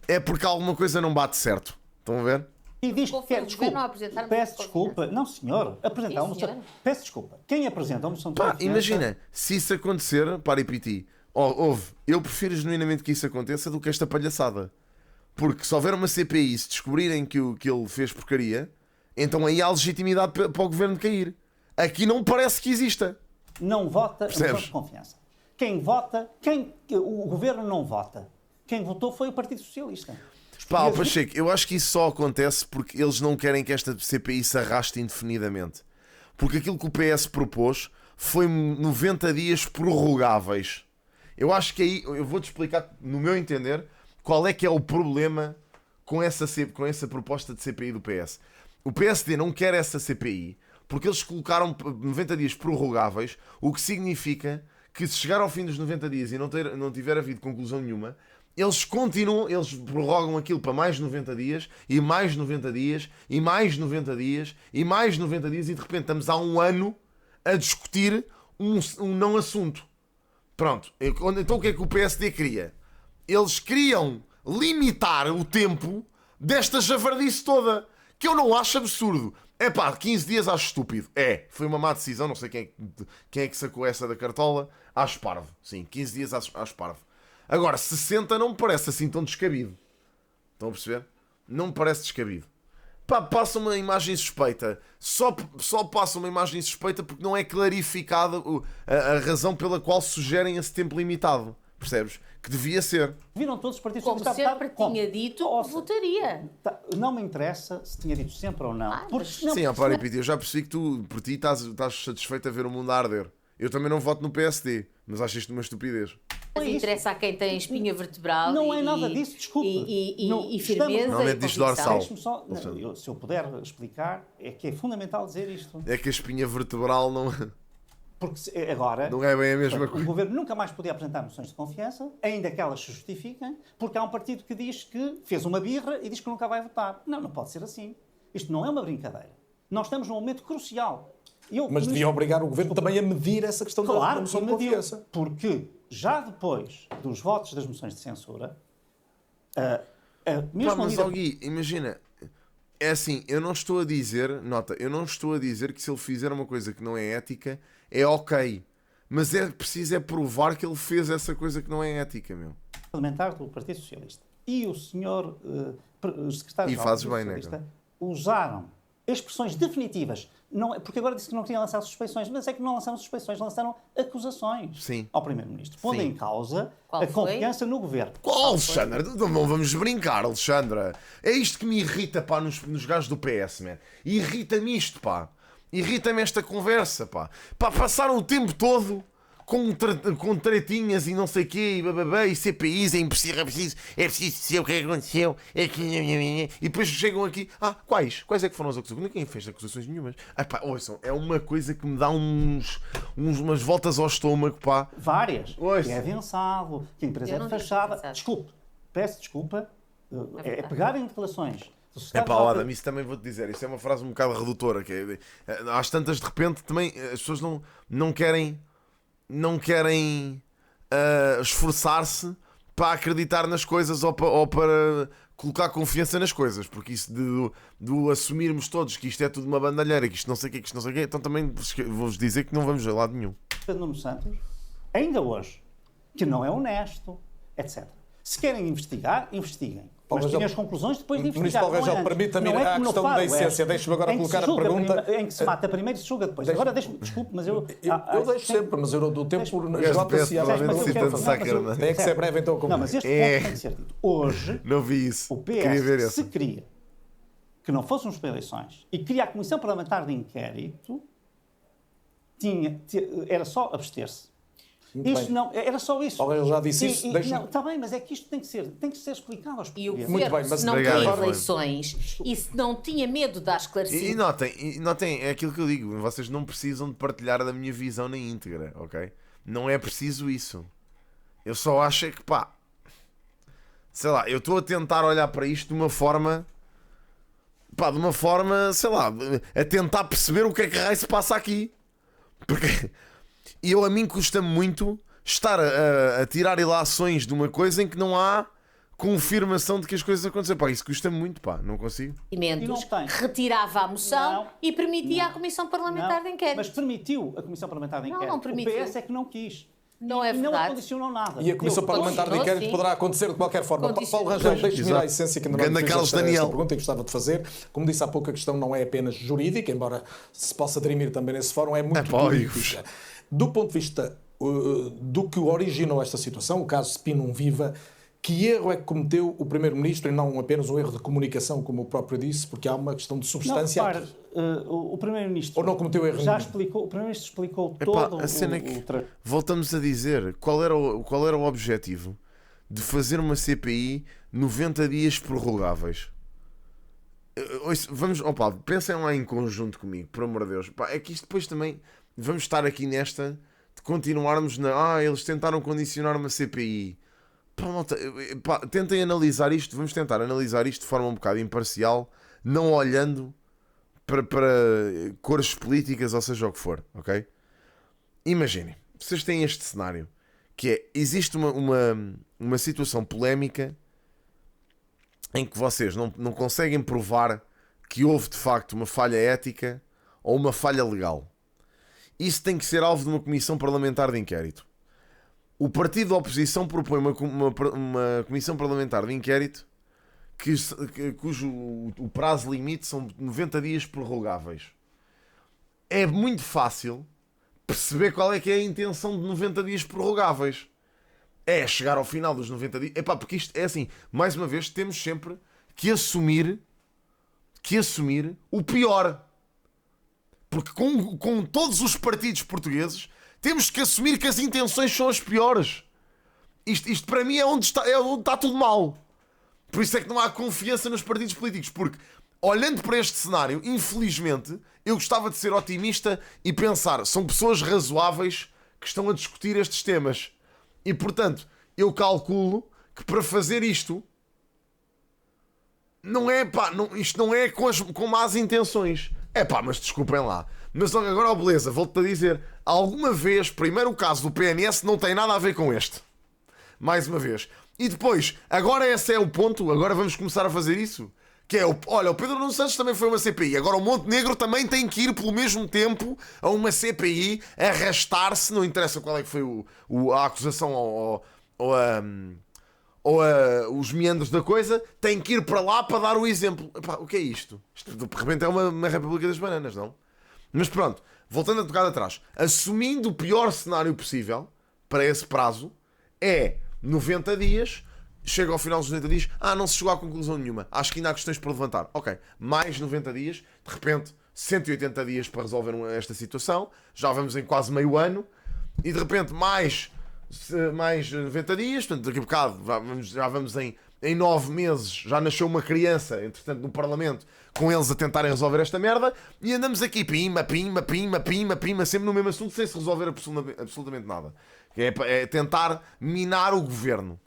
é porque alguma coisa não bate certo. Estão a ver? E diz que Qual foi quer o governo desculpa. a apresentar a Peço moção de desculpa. confiança? Não, senhor. Apresentar Sim, uma moção. senhora. Peço desculpa. Quem apresenta uma moção de Pá, confiança... imagina, se isso acontecer, para Piti, eu prefiro genuinamente que isso aconteça do que esta palhaçada. Porque se houver uma CPI e se descobrirem que ele fez porcaria, então aí há legitimidade para o governo cair. Aqui não parece que exista. Não vota a moção Percebes? de confiança. Quem vota... O governo não vota. Quem votou foi o Partido Socialista. Os Pá, ó portugueses- Pacheco, eu acho que isso só acontece porque eles não querem que esta CPI se arraste indefinidamente. Porque aquilo que o PS propôs foi 90 dias prorrogáveis. Eu acho que aí, eu vou-te explicar, no meu entender, qual é que é o problema com essa proposta de CPI do PS. O PSD não quer essa CPI porque eles colocaram 90 dias prorrogáveis, o que significa que se chegar ao fim dos 90 dias e não tiver havido conclusão nenhuma, eles continuam, eles prorrogam aquilo para mais 90 dias, e mais 90 dias, e mais 90 dias, e mais 90 dias, e de repente estamos há um ano a discutir um não assunto. Pronto, então o que é que o PSD queria? Eles queriam limitar o tempo desta javardice toda, que eu não acho absurdo. É pá, 15 dias acho estúpido. Foi uma má decisão, não sei quem é que sacou essa da cartola. Acho parvo, sim, 15 dias acho parvo. Agora, 60 não me parece assim tão descabido. Estão a perceber? Não me parece descabido. Pá, passa uma imagem suspeita. Só passa uma imagem suspeita porque não é clarificada a razão pela qual sugerem esse tempo limitado. Percebes? Que devia ser. Viram todos os partidos Como socialistas a sempre votar? Como? tinha dito, Ouça, votaria. Não me interessa se tinha dito sempre ou não. Porque mas- senão- Sim, ó, para Piti, eu já percebi que tu, por ti, estás satisfeito a ver o mundo a arder. Eu também não voto no PSD, mas acho isto uma estupidez. Mas é isso. interessa a quem tem espinha vertebral Não e, é nada disso, desculpe. e Estamos- firmeza Normalmente e diz convicção. dorsal. Deixe-me só, não, se eu puder explicar, é que é fundamental dizer isto. É que a espinha vertebral não Porque agora é bem a mesma portanto, coisa. o governo nunca mais podia apresentar moções de confiança, ainda que elas se justifiquem, porque há um partido que diz que fez uma birra e diz que nunca vai votar. Não, não pode ser assim. Isto não é uma brincadeira. Nós estamos num momento crucial. Mas devia obrigar o governo também a medir essa questão da Claro, moção de mediu, confiança. porque já depois dos votos das moções de censura, a Pá, mesma mas medida... Gui, imagina, é assim, eu não estou a dizer que se ele fizer uma coisa que não é ética, é ok. Mas é preciso provar que ele fez essa coisa que não é ética, meu. parlamentar do Partido Socialista e o senhor secretário-geral E do fazes Partido bem, né, Socialista usaram expressões definitivas. Não, porque agora disse que não queriam lançar suspeições, mas é que não lançaram suspeições, lançaram acusações Sim. ao Primeiro-Ministro, pondo Sim. em causa Qual a foi? confiança no governo. Qual, Alexandra? Não vamos brincar, Alexandra. É isto que me irrita, pá, nos gajos do PS, man. Irrita-me isto, pá. Irrita-me esta conversa, pá. Pá, passaram o tempo todo com tretinhas e não sei o quê, e bababá, e CPIs, é preciso ser o que é que aconteceu, e depois chegam aqui, quais é que foram as acusações? Ninguém fez acusações nenhumas. Pá, ouçam, é uma coisa que me dá umas voltas ao estômago, pá. Várias. Ouça. Que é avançado, que a empresa Eu é não de disse fachada. avançado. Desculpe, peço desculpa. É verdade. pegar em declarações do É secretário pá, geral Adam, isso também vou-te dizer. Isso é uma frase um bocado redutora. Que às tantas, de repente, também as pessoas não querem esforçar-se para acreditar nas coisas ou para colocar confiança nas coisas. Porque isso de assumirmos todos que isto é tudo uma bandalheira, que isto não sei o quê, então também vou-vos dizer que não vamos a lado nenhum. Pedro Nuno Santos, ainda hoje, que não é honesto, etc. Se querem investigar, investiguem. Paulo Mas Rangel- tirem as conclusões depois de Ministro investigar. Paulo não é Rangel, antes. permita-me Não ir é à como no questão da Faro, essência. Deixe-me agora em que se colocar a julga pergunta. Em que se mata primeiro e se julga depois. Agora deixe-me, desculpe, mas eu... Eu deixo sempre, mas eu do tempo esgota-se. PS provavelmente Mas eu cita quero- de não, Sacra, mas eu- não é? Tem que ser breve então. Não, mas este ponto tem que ser dito. Hoje, Não vi isso. o Queria ver PS, se essa. queria que não fôssemos para eleições e queria a Comissão Parlamentar de Inquérito, era só abster-se. Muito Isto bem. não, era só isso. Paulo Rangel já disse isso, deixa-me- Não, está bem, mas é que isto tem que ser explicado aos E o portugueses. Muito governo, bem, mas se não obrigado, queria Filipe. eleições e se não tinha medo de dar E esclarecimentos, notem, é aquilo que eu digo, vocês não precisam de partilhar da minha visão na íntegra, ok? Não é preciso isso. Eu só acho é que, pá, sei lá, eu estou a tentar olhar para isto de uma forma, pá, sei lá, a tentar perceber o que é que raio se passa aqui. Porque a mim custa muito estar a tirar ilações de uma coisa em que não há confirmação de que as coisas aconteceram. Pá, isso custa muito, pá, não consigo. E não tem. Retirava a moção Não. e permitia a Comissão Parlamentar de Inquérito. Mas permitiu a Comissão Parlamentar de Não, Inquérito. não permitiu. O PS é que não quis. Não é E não verdade. condicionou nada. E a Comissão Deu- Parlamentar de Continuou, Inquérito sim. poderá acontecer de qualquer forma. Continuou. Paulo Rangel, deixe-me ir à Exato. essência que ainda não Ganda fiz Carlos esta Daniel. pergunta e gostava de fazer. Como disse há pouco, a questão não é apenas jurídica, embora se possa dirimir também nesse fórum, é muito política. Do ponto de vista do que originou esta situação, o caso Spinum Viva, que erro é que cometeu o Primeiro-Ministro e não apenas um erro de comunicação, como o próprio disse, porque há uma questão de Não, substância repare, aqui. o Primeiro-Ministro Ou não cometeu erro já nenhum? explicou, o Primeiro-Ministro explicou Epá, todo a cena é o que tra- voltamos a dizer qual era o objetivo de fazer uma CPI 90 dias prorrogáveis. Vamos, opa, pensem lá em conjunto comigo, por amor de Deus. Pá, é que isto depois também vamos estar aqui nesta de continuarmos eles tentaram condicionar uma CPI. Pá, malta, pá, tentem analisar isto, vamos tentar analisar isto de forma um bocado imparcial, não olhando para cores políticas, ou seja o que for, ok? Imaginem, vocês têm este cenário, que é, existe uma situação polémica em que vocês não conseguem provar que houve de facto uma falha ética ou uma falha legal. Isso tem que ser alvo de uma comissão parlamentar de inquérito. O partido da oposição propõe uma comissão parlamentar de inquérito cujo o prazo limite são 90 dias prorrogáveis. É muito fácil perceber qual é que é a intenção de 90 dias prorrogáveis. É chegar ao final dos 90 dias. Epá, porque isto é assim, mais uma vez, temos sempre que assumir o pior. Porque com todos os partidos portugueses temos que assumir que as intenções são as piores. Isto para mim é onde está tudo mal. Por isso é que não há confiança nos partidos políticos. Porque, olhando para este cenário, infelizmente, eu gostava de ser otimista e pensar, são pessoas razoáveis que estão a discutir estes temas. E, portanto, eu calculo que para fazer isto, isto não é com más intenções. É pá, mas desculpem lá. Mas agora, beleza, volto-te a dizer, alguma vez, primeiro o caso do PNS não tem nada a ver com este. Mais uma vez. E depois, agora esse é o ponto, agora vamos começar a fazer isso. Que é, olha, o Pedro Nuno Santos também foi uma CPI, agora o Montenegro também tem que ir pelo mesmo tempo a uma CPI, arrastar-se, não interessa qual é que foi a acusação ou os meandros da coisa, tem que ir para lá para dar o exemplo. Epá, o que é isto? Isto de repente é uma República das Bananas, não? Mas pronto, voltando a tocar atrás, assumindo o pior cenário possível para esse prazo, é 90 dias, chega ao final dos 90 dias, não se chegou à conclusão nenhuma, acho que ainda há questões para levantar. Ok, mais 90 dias, de repente 180 dias para resolver esta situação, já vamos em quase meio ano, e de repente mais 90 dias, portanto daqui a bocado já vamos em 9 meses, já nasceu uma criança, entretanto no Parlamento, com eles a tentarem resolver esta merda, e andamos aqui pima, sempre no mesmo assunto, sem se resolver absolutamente nada. É tentar minar o governo.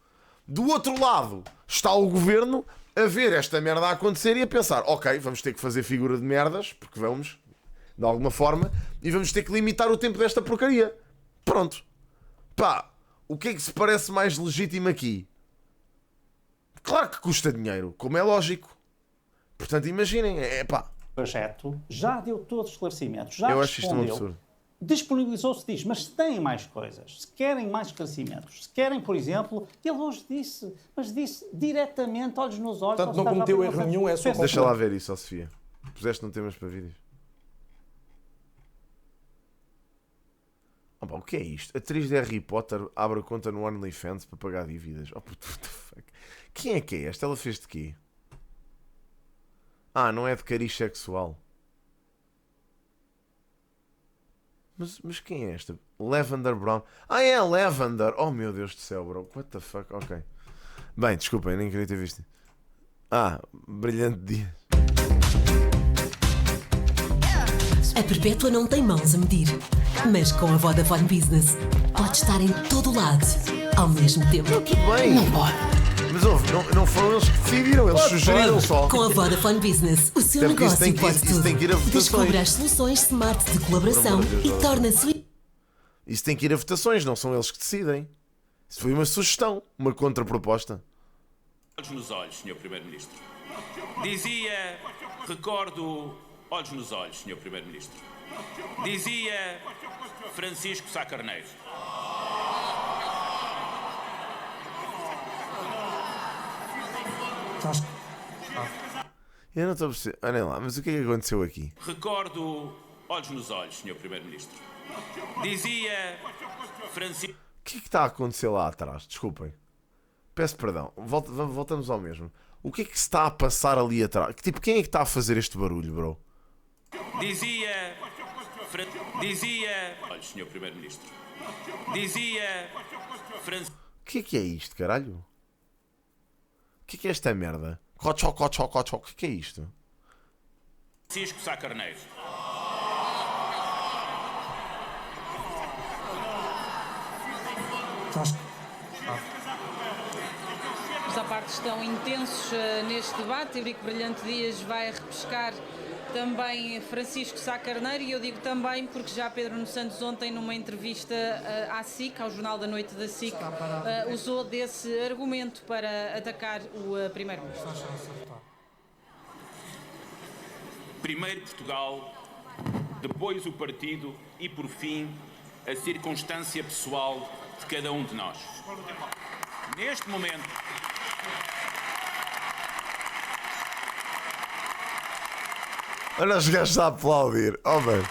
Do outro lado está o governo a ver esta merda a acontecer e a pensar, ok, vamos ter que fazer figura de merdas, porque vamos, de alguma forma, e vamos ter que limitar o tempo desta porcaria. Pronto. Pá, o que é que se parece mais legítimo aqui? Claro que custa dinheiro, como é lógico. Portanto, imaginem, O projeto já deu todos os esclarecimentos, já eu acho isto um respondeu, absurdo. disponibilizou-se, diz, mas se têm mais coisas, se querem mais esclarecimentos, se querem, por exemplo, ele hoje disse, mas disse diretamente, olhos nos olhos. Portanto, não cometeu erro nenhum, é a sua conclusão. Deixa lá ver isso, ó Sofia. Puseste no temas para vídeos. O que é isto? Atriz de Harry Potter abre conta no OnlyFans para pagar dívidas. Oh, what the fuck? Quem é que é esta? Ela fez de quê? Não é de cariz sexual. Mas quem é esta? Lavender Brown. É a Lavender. Oh meu Deus do céu, bro. What the fuck? Ok. Bem, desculpem, nem queria ter visto. Brilhante dia. A Perpétua não tem mãos a medir, mas com a Vodafone Business pode estar em todo lado ao mesmo tempo. Tudo bem. Não pode. Mas ouve, não foram eles que decidiram, eles sugeriram só. Com a Vodafone Business, o seu Até porque isso negócio pode isso tudo. tem que ir a votações. Descubra as soluções smart de colaboração Por amor de Deus, e torna-se... Isso tem que ir a votações, não são eles que decidem. Isso foi uma sugestão, uma contraproposta. Olhos nos olhos, Sr. Primeiro-Ministro. Dizia, recordo, olhos nos olhos, Sr. Primeiro-Ministro. Dizia Francisco Sá Carneiro. Eu não estou a perceber. Olhem lá, mas o que é que aconteceu aqui? Recordo, olhos nos olhos, Sr. Primeiro-Ministro. Dizia Francisco... O que é que está a acontecer lá atrás? Desculpem. Peço perdão. Voltamos ao mesmo. O que é que se está a passar ali atrás? Tipo, quem é que está a fazer este barulho, bro? Dizia... Dizia... Olhos, Sr. Primeiro-Ministro. Dizia... O que é isto, caralho? O que é esta merda? Cochó, cochó, cochó. O que é isto? Francisco Sá Carneiro. Os à parte estão intensos neste debate. Eurico Brilhante Dias vai repescar também Francisco Sá Carneiro, e eu digo também porque já Pedro Nuno Santos ontem numa entrevista à SIC, ao Jornal da Noite da SIC, usou desse argumento para atacar o Primeiro-Ministro. Primeiro Portugal, depois o partido e, por fim, a circunstância pessoal de cada um de nós. Neste momento... Olha os gajos a aplaudir. Oh, mano.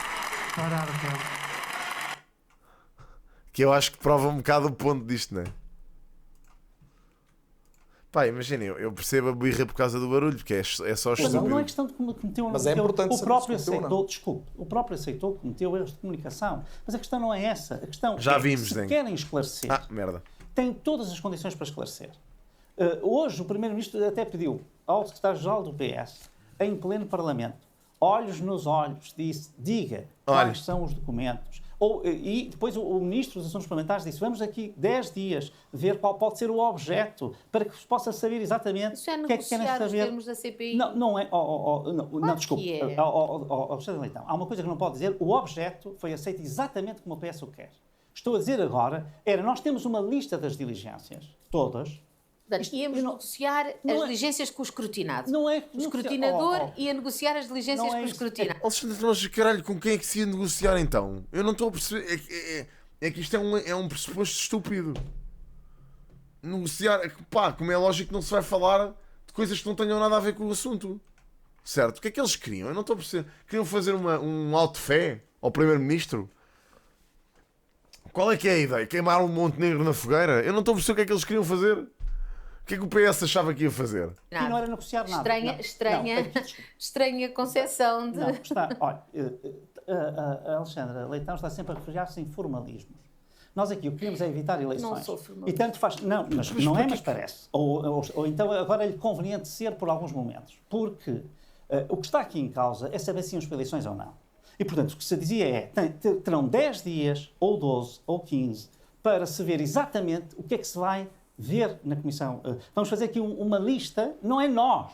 Que eu acho que prova um bocado o ponto disto, não é? Pá, imaginem, eu percebo a birra por causa do barulho, porque é só Mas estúpido. não é questão de cometer um Mas é importante o saber próprio se cometeu ou não. aceitou, desculpe, o próprio aceitou que cometeu erros de comunicação. Mas a questão não é essa. A questão Já é vimos, que se Zen. querem esclarecer, Merda. têm todas as condições para esclarecer. Hoje o Primeiro-Ministro até pediu ao Secretário-Geral do PS, em pleno Parlamento, olhos nos olhos, disse, diga quais são os documentos. E depois o Ministro dos Assuntos Parlamentares disse, vamos aqui 10 dias ver qual pode ser o objeto, para que se possa saber exatamente Isso é o que é que querem negociar os saber. termos da CPI? Não é. Não, desculpe. que é. Alexandre Leitão, há uma coisa que não pode dizer. O objeto foi aceito exatamente como o PS o quer. Estou a dizer agora, nós temos uma lista das diligências, todas. Íamos negociar as não é- diligências com o escrutinado. Não é O escrutinador ia negociar as diligências Não é com o isso. escrutinado. Alexandre, mas caralho, com quem é que se ia negociar então? Eu não estou a perceber. É que isto é um pressuposto estúpido. Negociar, pá, como é lógico, não se vai falar de coisas que não tenham nada a ver com o assunto. Certo? O que é que eles queriam? Eu não estou a perceber. Queriam fazer um auto de fé ao Primeiro-Ministro? Qual é que é a ideia? Queimar um Montenegro na fogueira? Eu não estou a perceber o que é que eles queriam fazer. O que é que o PS achava que ia fazer? E não era negociar nada. Estranha concepção de... Não, está. Olha, a Alexandra Leitão está sempre a refugiar-se em formalismos. Nós aqui o que queremos é evitar eleições. Não sou formalista. E tanto faz. Não, mas não é, mas parece. Ou então agora é-lhe conveniente ser por alguns momentos. Porque o que está aqui em causa é saber se íamos para eleições ou não. E, portanto, o que se dizia é terão 10 dias, ou 12, ou 15, para se ver exatamente o que é que se vai ver na Comissão. Vamos fazer aqui uma lista, não é nós.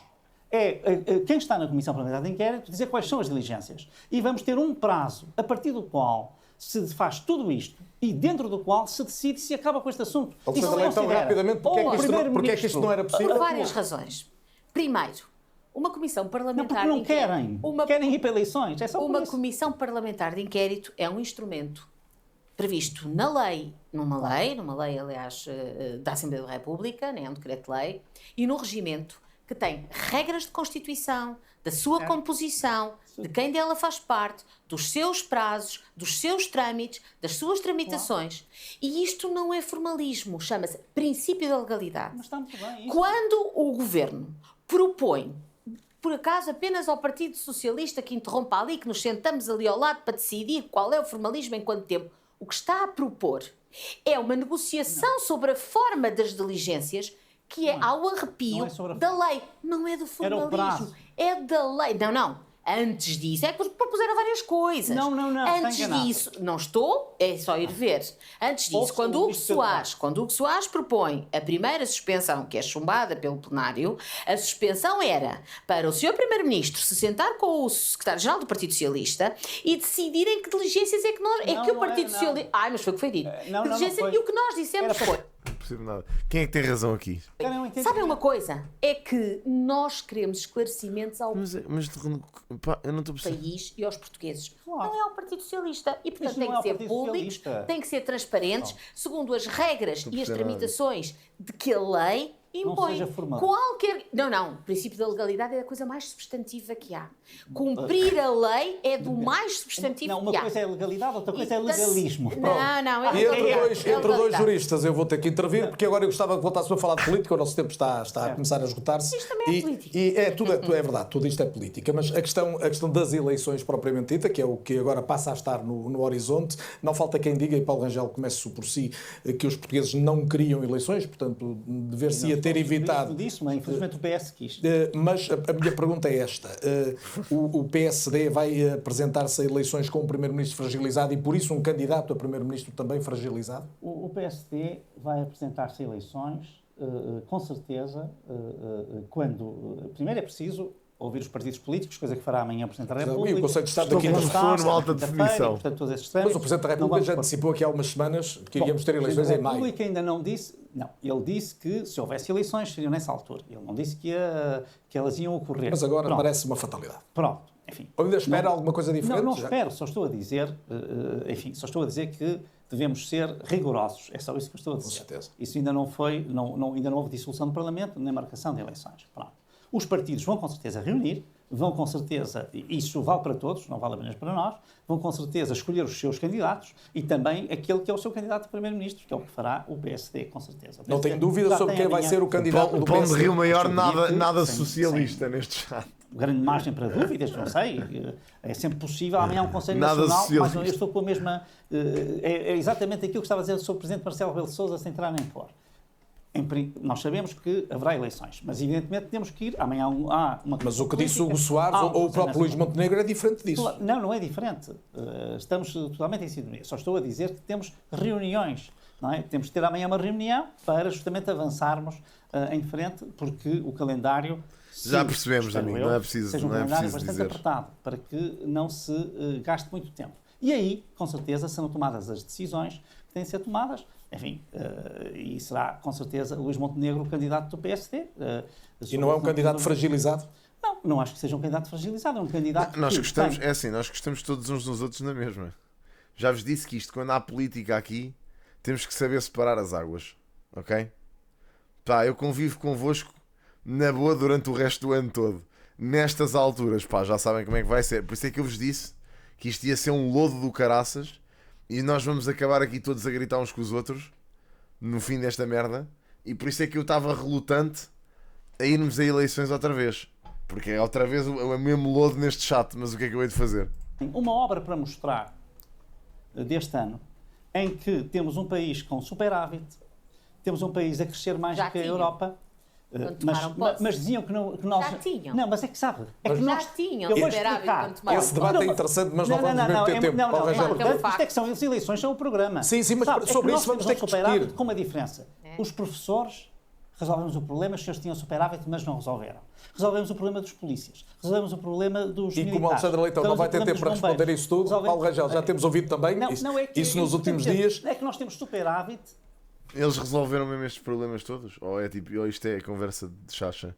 É quem está na Comissão Parlamentar de Inquérito dizer quais são as diligências. E vamos ter um prazo a partir do qual se faz tudo isto e dentro do qual se decide se acaba com este assunto. Alexandre Leitão, rapidamente, porque é que isto não era possível? Por várias razões. Primeiro, uma comissão parlamentar Não, porque não de inquérito... querem. Querem ir para eleições. É só por Uma isso. comissão parlamentar de inquérito é um instrumento previsto na lei, numa lei, aliás, da Assembleia da República, nem é um decreto-lei, e no regimento que tem regras de constituição, da sua composição, de quem dela faz parte, dos seus prazos, dos seus trâmites, das suas tramitações. E isto não é formalismo, chama-se princípio da legalidade. Mas está muito bem. Isso. Quando o governo propõe, por acaso, apenas ao Partido Socialista que interrompa ali, que nos sentamos ali ao lado para decidir qual é o formalismo em quanto tempo, o que está a propor é uma negociação sobre a forma das diligências que é ao arrepio da lei. Não é do formalismo, é da lei. Não. Antes disso, é que propuseram várias coisas. Não. Antes disso, não estou, é só ir ver. Antes disso, quando o Hugo Soares propõe a primeira suspensão, que é chumbada pelo plenário, a suspensão era para o Sr. Primeiro-Ministro se sentar com o Secretário-Geral do Partido Socialista e decidirem que diligências é que nós... o Partido Socialista... Ai, mas foi o que foi dito. E o que nós dissemos foi... percebo nada. Quem é que tem razão aqui? Sabem uma coisa? É que nós queremos esclarecimentos ao Mas pá, eu não estou a perceber. país e aos portugueses. Claro. Não é ao Partido Socialista. E, portanto, Isso tem não é que ao ser Partido públicos, Socialista. tem que ser transparentes, segundo as regras e as perceber nada. tramitações de que a lei impõe. seja formal. Qualquer... Não. O princípio da legalidade é a coisa mais substantiva que há. Cumprir a lei é do mais substantivo Não, uma que há. coisa é legalidade, outra coisa é E, portanto, legalismo. Não, é E entre legalidade. dois juristas eu vou ter que intervir, porque agora eu gostava que voltasse a falar de política, o nosso tempo está a começar a esgotar-se. Isto também é política. E é verdade, tudo isto é política, mas a questão das eleições propriamente dita, que é o que agora passa a estar no horizonte, não falta quem diga, e Paulo Rangel comece por si, que os portugueses não queriam eleições, portanto, dever-se-ia ter evitado. Disso, mas infelizmente o PS quis. Mas a minha pergunta é esta. O PSD vai apresentar-se a eleições com um primeiro-ministro fragilizado e, por isso, um candidato a primeiro-ministro também fragilizado? O PSD vai apresentar-se a eleições, com certeza, quando... Primeiro é preciso ouvir os partidos políticos, coisa que fará amanhã o Presidente da República. E o Conselho de Estado Estou da com quinta-feira. fone, alta definição. Portanto, todos esses trâmites, Mas o Presidente da não República vamos já pôr. antecipou aqui há umas semanas que iríamos ter Bom, eleições o em Presidente da maio. República ainda não disse... Não, ele disse que se houvesse eleições seriam nessa altura. Ele não disse que elas iam ocorrer. Mas agora Pronto. parece uma fatalidade. Pronto, enfim. Ou ainda espera Não- alguma coisa diferente? Não já? espero, só estou a dizer, só estou a dizer que devemos ser rigorosos. É só isso que eu estou a dizer. certeza. Isso ainda não foi, ainda não houve dissolução do Parlamento, nem marcação de eleições. Pronto. Os partidos vão com certeza reunir, vão com certeza, e isso vale para todos, não vale apenas para nós, vão com certeza escolher os seus candidatos e também aquele que é o seu candidato a primeiro-ministro, que é o que fará o PSD, com certeza. Não tenho dúvida sobre quem vai ser o candidato O do pão de PSD. Rio Maior, Eu diria que nada sem- socialista neste chat. Grande margem para dúvidas, não sei. É sempre possível. Amanhã há um Conselho Nada Nacional, socialista. mas eu estou com a mesma... É exatamente aquilo que estava a dizer sobre o Presidente Marcelo Rebelo de Sousa, sem entrar nem pôr. Nós sabemos que haverá eleições, mas evidentemente temos que ir. Amanhã há uma... Mas o que disse o Hugo política, Soares há um ou o Conselho próprio Luís Nacional. Montenegro é diferente disso. Não é diferente. Estamos totalmente em sintonia. Só estou a dizer que temos reuniões. Não é? Temos que ter amanhã uma reunião para justamente avançarmos em frente, porque o calendário... Já sim, percebemos, espero amigo, eu, não é preciso- seja um não é calendário preciso bastante dizer. apertado, para que não se gaste muito tempo. E aí, com certeza, serão tomadas as decisões que têm de ser tomadas. Enfim, e será, com certeza, Luís Montenegro o candidato do PSD. E não é um candidato fragilizado? Não acho que seja um candidato fragilizado, é um candidato Nós que gostamos, tem- é assim, nós gostamos todos uns dos outros na mesma. Já vos disse que isto, quando há política aqui, temos que saber separar as águas, ok? Pá, eu convivo convosco na boa durante o resto do ano todo. Nestas alturas, pá, já sabem como é que vai ser. Por isso é que eu vos disse que isto ia ser um lodo do caraças e nós vamos acabar aqui todos a gritar uns com os outros no fim desta merda. E por isso é que eu estava relutante a irmos a eleições outra vez. Porque é outra vez o mesmo lodo neste chat. Mas o que é que eu hei de fazer? Uma obra para mostrar deste ano em que temos um país com superávit, temos um país a crescer mais Já do que a tinham. Europa. Quando tomaram posse. Mas diziam que nós... Já tinham. Não, mas é que sabe. É que Já nós... tinham Eu vou superávit explicar. quando tomaram Esse debate é interessante, mas não vamos mesmo ter tempo. Não, Paulo Rangel. é um Portanto, facto. isto é que são as eleições, são o programa. Sim, mas Sabe, sobre é que isso vamos nós ter que temos um superávit discutir. com uma diferença. Os professores resolvemos o problema, os senhores tinham superávit, mas não resolveram. Resolvemos o problema dos polícias. Resolvemos o problema dos E militares. como o Alexandre Leitão não vai ter tempo para responder a isso tudo, Paulo Rangel, já temos ouvido também isso nos últimos dias. É que nós temos superávit. Eles resolveram mesmo estes problemas todos? Ou, ou isto é conversa de chacha?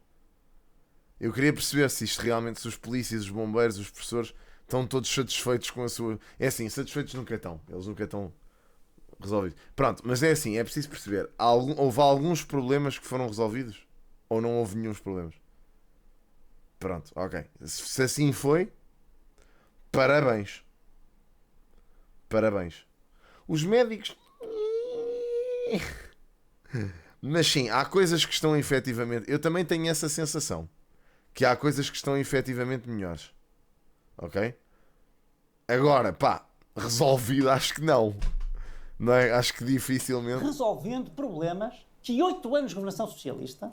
Eu queria perceber se isto realmente, se os polícias, os bombeiros, os professores estão todos satisfeitos com a sua... É assim, satisfeitos nunca estão. Eles nunca estão resolvidos. Pronto, mas é assim, é preciso perceber. Houve alguns problemas que foram resolvidos? Ou não houve nenhum problemas? Pronto, ok. Se assim foi, parabéns. Parabéns. Os médicos... Mas sim, há coisas que estão efetivamente... Eu também tenho essa sensação. Que há coisas que estão efetivamente melhores. Ok? Agora, pá, resolvido acho que não. Não é? Acho que dificilmente. Resolvendo problemas que 8 anos de governação socialista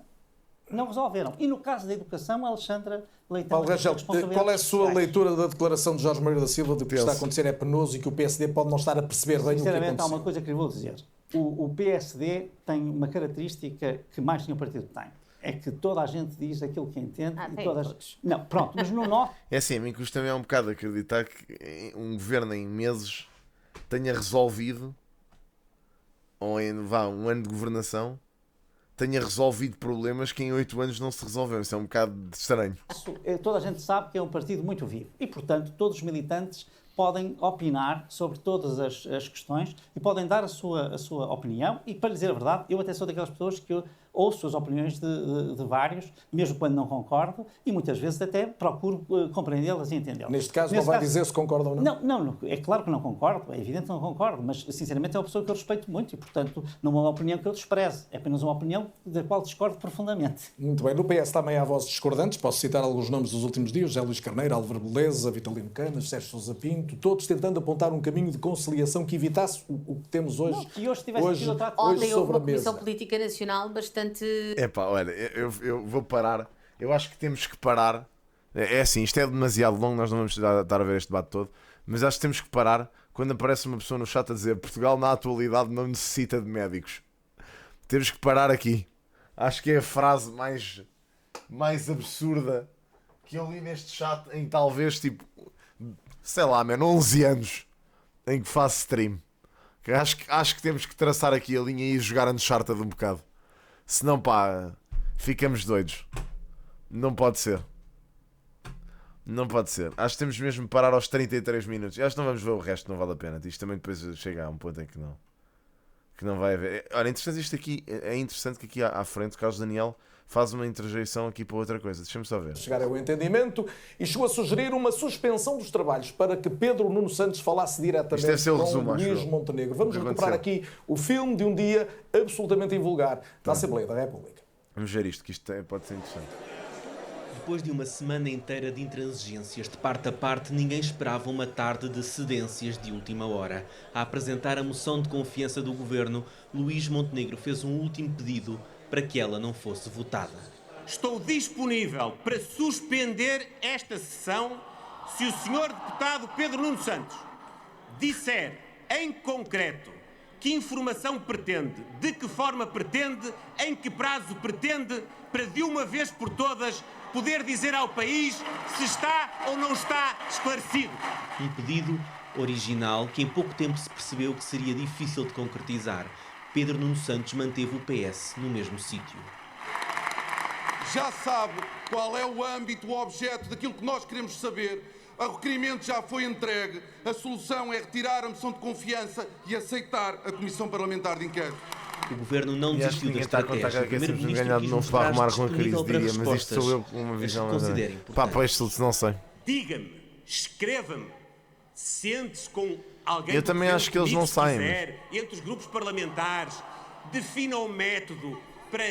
não resolveram. E no caso da educação, a Alexandra Leitão... Paulo Rangel, qual é a sua sociais. leitura da declaração de Jorge Moreira da Silva de que o que está a acontecer é penoso e que o PSD pode não estar a perceber bem o que Sinceramente, há uma aconteceu? coisa que lhe vou dizer. O PSD tem uma característica que mais nenhum partido tem. É que toda a gente diz aquilo que entende e tem todas... todos. Não, pronto, mas no nosso... É assim, a mim custa também um bocado acreditar que um governo em meses tenha resolvido ou em um ano de governação, tenha resolvido problemas que em 8 anos não se resolveram. Isso é um bocado estranho. Toda a gente sabe que é um partido muito vivo e, portanto, todos os militantes podem opinar sobre todas as questões e podem dar a sua opinião. E, para dizer a verdade, eu até sou daquelas pessoas que eu ouço as opiniões de vários, mesmo quando não concordo, e muitas vezes até procuro compreendê-las e entendê-las. Neste caso, não vai dizer se concorda ou não? Não, é claro que não concordo, é evidente que não concordo, mas, sinceramente, é uma pessoa que eu respeito muito e, portanto, não é uma opinião que eu despreze, é apenas uma opinião da qual discordo profundamente. Muito bem. No PS também há vozes discordantes. Posso citar alguns nomes dos últimos dias: José Luís Carneiro, Álvaro Beleza, Vitalino Canas, Sérgio Sousa Pinto, todos tentando apontar um caminho de conciliação que evitasse o que temos hoje. Que hoje tivesse hoje, sido Ontem houve sobre uma a Comissão mesa. Política Nacional bastante... Olha, eu vou parar. Eu acho que temos que parar. É assim, isto é demasiado longo, nós não vamos estar a ver este debate todo, mas acho que temos que parar quando aparece uma pessoa no chat a dizer Portugal na atualidade não necessita de médicos. Temos que parar aqui. Acho que é a frase mais absurda que eu li neste chat em talvez, tipo, sei lá, 11 anos em que faço stream. Acho que temos que traçar aqui a linha e jogar Uncharted um bocado. Senão, pá, ficamos doidos. Não pode ser. Não pode ser. Acho que temos mesmo que parar aos 33 minutos. Acho que não vamos ver o resto, não vale a pena. Isto também depois chega a um ponto em que não vai haver. Olha, interessante isto aqui. É interessante que aqui à frente o Carlos Daniel faz uma interjeição aqui para outra coisa. Deixa-me só ver. Chegar ao entendimento e chegou a sugerir uma suspensão dos trabalhos para que Pedro Nuno Santos falasse diretamente com resumo, Luís Montenegro. Vamos recuperar aqui o filme de um dia absolutamente invulgar da Assembleia da República. Vamos ver isto, que isto pode ser interessante. Depois de uma semana inteira de intransigências de parte a parte, ninguém esperava uma tarde de cedências de última hora. A apresentar a moção de confiança do governo, Luís Montenegro fez um último pedido para que ela não fosse votada. Estou disponível para suspender esta sessão se o Sr. Deputado Pedro Nuno Santos disser em concreto que informação pretende, de que forma pretende, em que prazo pretende, para de uma vez por todas poder dizer ao país se está ou não está esclarecido. Um pedido original que em pouco tempo se percebeu que seria difícil de concretizar. Pedro Nuno Santos manteve o PS no mesmo sítio. Já sabe qual é o âmbito, o objeto daquilo que nós queremos saber. O requerimento já foi entregue. A solução é retirar a moção de confiança e aceitar a Comissão Parlamentar de Inquérito. O governo não desistiu da está a contar estratégia. que é sempre ganhado de novo para arrumar com a crise, diria, mas isto sou eu com uma visão. Pá, pois, não sei. Diga-me, escreva-me, sente-se com alguém. Eu também acho que eles não saem. Entre os grupos parlamentares, defina o método para,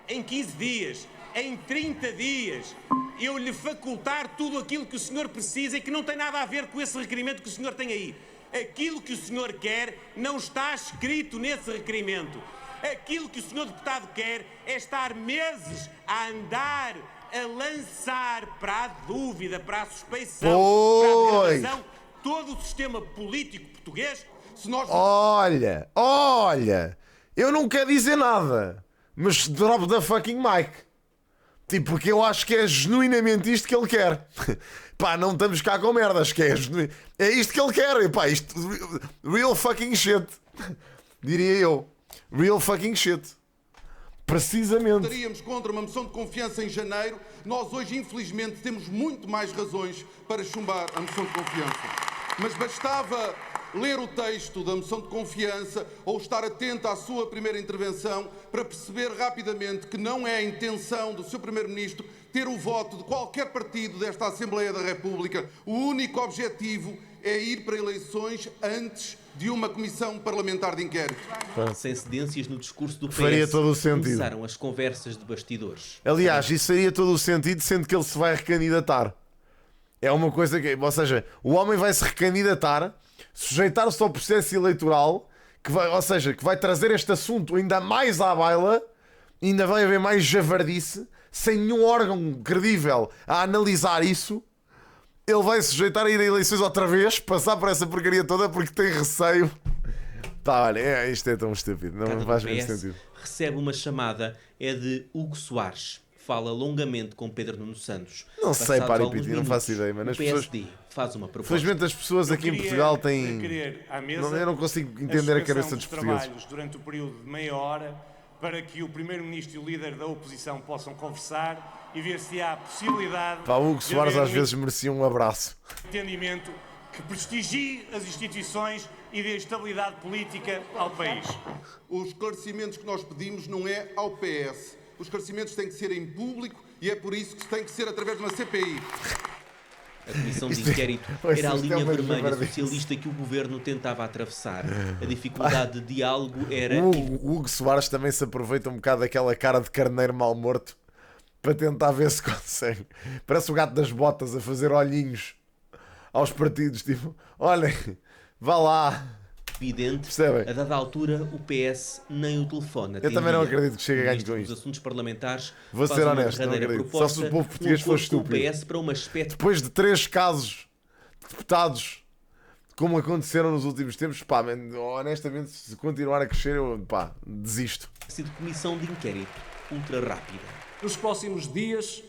em 15 dias, em 30 dias, eu lhe facultar tudo aquilo que o senhor precisa e que não tem nada a ver com esse requerimento que o senhor tem aí. Aquilo que o senhor quer não está escrito nesse requerimento. Aquilo que o senhor deputado quer é estar meses a andar, a lançar para a dúvida, para a suspeição, para a direção, todo o sistema político português. Olha, eu não quero dizer nada, mas drop the fucking mic. Tipo, porque eu acho que é genuinamente isto que ele quer. Pá, não estamos cá com merdas, que é isto que ele quer. E pá, isto, real fucking shit. Diria eu. Real fucking shit. Precisamente. Estaríamos contra uma moção de confiança em janeiro. Nós hoje, infelizmente, temos muito mais razões para chumbar a moção de confiança. Mas bastava ler o texto da moção de confiança ou estar atento à sua primeira intervenção para perceber rapidamente que não é a intenção do Sr. Primeiro-Ministro ter o voto de qualquer partido desta Assembleia da República. O único objetivo é ir para eleições antes de uma comissão parlamentar de inquérito. Sem cedências no discurso do PS, faria todo o sentido. Começaram as conversas de bastidores. Aliás, isso faria todo o sentido, sendo que ele se vai recandidatar. É uma coisa que... Ou seja, o homem vai se recandidatar, sujeitar-se ao processo eleitoral, que vai trazer este assunto ainda mais à baila, ainda vai haver mais javardice, sem nenhum órgão credível a analisar isso. Ele vai se sujeitar a ir a eleições outra vez, passar por essa porcaria toda porque tem receio. Tá, olha, isto é tão estúpido, não faz muito sentido. Recebe uma chamada, é de Hugo Soares. fala longamente com Pedro Nuno Santos. Não sei, Passados alguns Paripiti, não faço minutos, ideia, mas o as pessoas... PSD faz uma proposta. Felizmente as pessoas aqui em Portugal têm... Eu não consigo entender a cabeça dos portugueses. Trabalhos durante o período de meia hora para que o Primeiro-Ministro e o líder da oposição possam conversar e ver se há possibilidade Pá, Hugo de Soares haver às vezes merecia um abraço. entendimento que prestigie as instituições e dê estabilidade política ao país. Os esclarecimentos que nós pedimos não é ao PS. Os esclarecimentos têm que ser em público e é por isso que tem que ser através de uma CPI. A comissão de inquérito era a linha vermelha socialista que o governo tentava atravessar. A dificuldade de diálogo era... O Hugo Soares também se aproveita um bocado daquela cara de carneiro mal morto para tentar ver se consegue. Parece o gato das botas a fazer olhinhos aos partidos, tipo, olhem, vá lá. Evidente, Percebem? a dada altura o PS nem o telefone. Eu também não acredito que chegue a ganho com Os isto. assuntos parlamentares. Vou ser honesto, não verdadeira acredito. Só proposta, se o povo português for estúpido. O PS para uma espécie... Depois de 3 casos de deputados como aconteceram nos últimos tempos, pá, honestamente, se continuar a crescer, eu, pá, desisto. de comissão de inquérito ultra rápida. Nos próximos dias,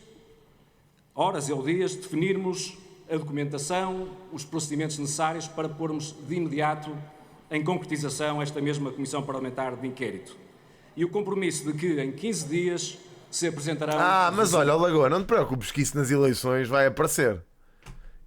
horas ou dias, definirmos a documentação, os procedimentos necessários para pormos de imediato em concretização esta mesma Comissão Parlamentar de Inquérito. E o compromisso de que em 15 dias se apresentarão... Mas olha, Lagoa, não te preocupes que isso nas eleições vai aparecer.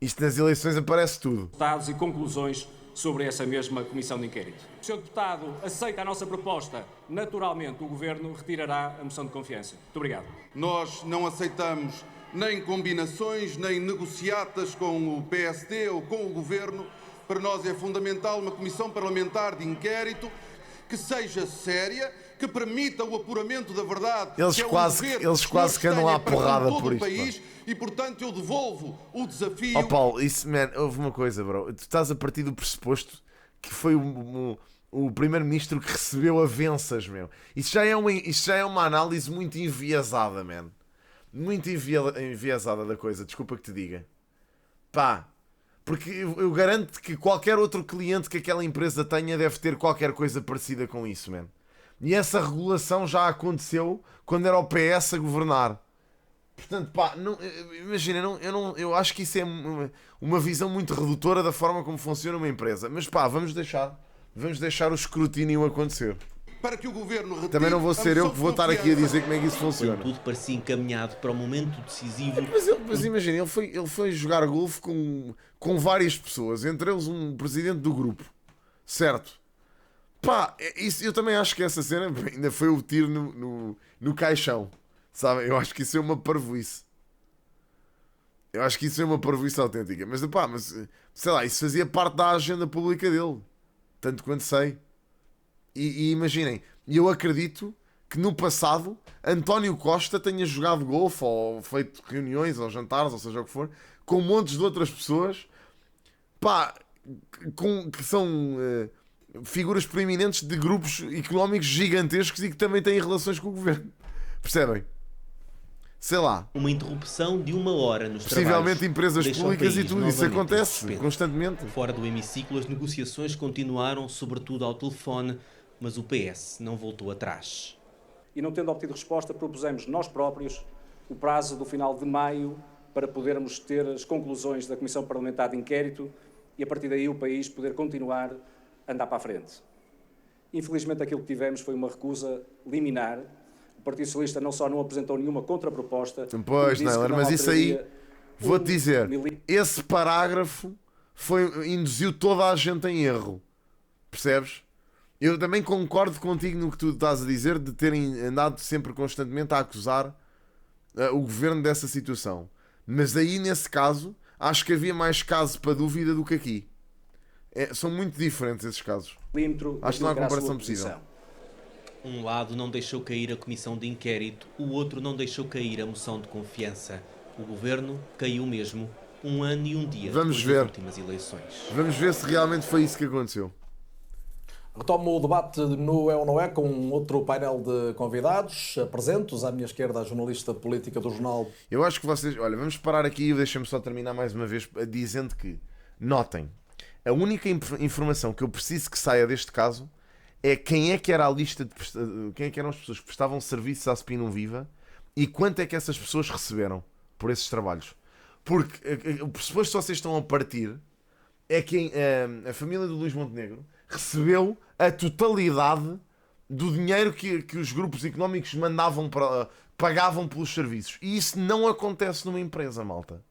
Isto nas eleições aparece tudo. ...resultados e conclusões sobre essa mesma Comissão de Inquérito. Se o Sr. Deputado aceita a nossa proposta, naturalmente o Governo retirará a moção de confiança. Muito obrigado. Nós não aceitamos nem combinações, nem negociatas com o PSD ou com o Governo. Para nós é fundamental uma Comissão Parlamentar de Inquérito que seja séria, que permita o apuramento da verdade. Eles quase que andam à porrada por isto. País, e, portanto, eu devolvo o desafio... Oh Paulo, isso, man, houve uma coisa, bro. Tu estás a partir do pressuposto que foi o primeiro-ministro que recebeu avanças, meu. Isso já é uma análise muito enviesada, man. Muito enviesada da coisa, desculpa que te diga. Pá, porque eu garanto que qualquer outro cliente que aquela empresa tenha deve ter qualquer coisa parecida com isso, man. E essa regulação já aconteceu quando era o PS a governar. Portanto, pá, imagina, eu acho que isso é uma visão muito redutora da forma como funciona uma empresa. Mas pá, vamos deixar o escrutínio acontecer. Para que o Governo também não vou ser eu que vou estar aqui a dizer como é que isso funciona. Tudo parecia encaminhado para o momento decisivo. Mas imagina, ele foi jogar golfe com várias pessoas, entre eles um presidente do grupo, certo? Pá, isso, eu também acho que essa cena ainda foi o tiro no caixão, sabe? Eu acho que isso é uma parvoíce. Eu acho que isso é uma parvoíce autêntica. Mas pá, sei lá, isso fazia parte da agenda pública dele, tanto quanto sei. E imaginem, eu acredito que no passado António Costa tenha jogado golfe ou feito reuniões ou jantares, ou seja o que for, com montes de outras pessoas, pá, que são figuras proeminentes de grupos económicos gigantescos e que também têm relações com o governo. Percebem? Sei lá. Uma interrupção de 1 hora nos possivelmente trabalhos. Empresas públicas e tudo isso acontece constantemente. Fora do hemiciclo, as negociações continuaram, sobretudo ao telefone, mas o PS não voltou atrás. E não tendo obtido resposta, propusemos nós próprios o prazo do final de maio para podermos ter as conclusões da Comissão Parlamentar de Inquérito e, a partir daí, o país poder continuar a andar para a frente. Infelizmente, aquilo que tivemos foi uma recusa liminar. O Partido Socialista não só não apresentou nenhuma contraproposta... Pois não, mas isso aí, vou-te dizer, esse parágrafo induziu toda a gente em erro. Percebes? Eu também concordo contigo no que tu estás a dizer de terem andado sempre constantemente a acusar o governo dessa situação. Mas aí, nesse caso, acho que havia mais caso para dúvida do que aqui. São muito diferentes esses casos. Acho que não há comparação possível. Um lado não deixou cair a comissão de inquérito, o outro não deixou cair a moção de confiança. O governo caiu mesmo 1 ano e 1 dia depois das últimas eleições. Vamos ver se realmente foi isso que aconteceu. Retomo o debate no É ou Não É com outro painel de convidados. Apresento-os à minha esquerda a jornalista de política do jornal. Eu acho que vocês... Olha, vamos parar aqui e deixem-me só terminar mais uma vez dizendo que, notem, a única informação que eu preciso que saia deste caso é quem é que era a lista de... quem é que eram as pessoas que prestavam serviços à Spinum Viva e quanto é que essas pessoas receberam por esses trabalhos. Porque o pressuposto que vocês estão a partir é que a família do Luís Montenegro recebeu a totalidade do dinheiro que os grupos económicos pagavam pelos serviços. E isso não acontece numa empresa, malta.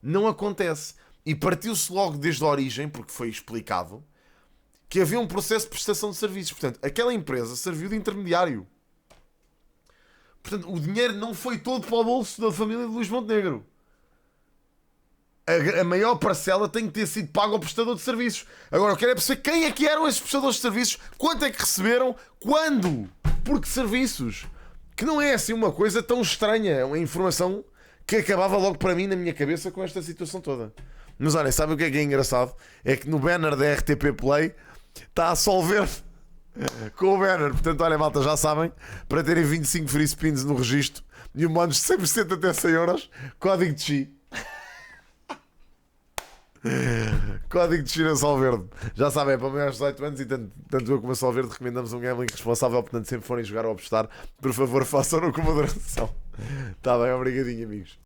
Não acontece. E partiu-se logo desde a origem, porque foi explicado, que havia um processo de prestação de serviços. Portanto, aquela empresa serviu de intermediário. Portanto, o dinheiro não foi todo para o bolso da família de Luís Montenegro. A maior parcela tem que ter sido paga ao prestador de serviços. Agora, eu quero é perceber quem é que eram esses prestadores de serviços, quanto é que receberam, quando, por que serviços. Que não é assim uma coisa tão estranha. É uma informação que acabava logo para mim na minha cabeça com esta situação toda. Mas olhem, sabe o que é engraçado? É que no banner da RTP Play está a Sol Verde com o banner. Portanto, olha, malta, já sabem, para terem 25 free spins no registro e um bónus de 100% até 100 euros, código de X. Código de X na Sol Verde. Já sabem, é para maiores de 18 anos e tanto eu como a Sol Verde recomendamos um gambling responsável. Portanto, sempre forem jogar ou apostar, por favor, façam-no com moderação. Está bem, obrigadinho, amigos.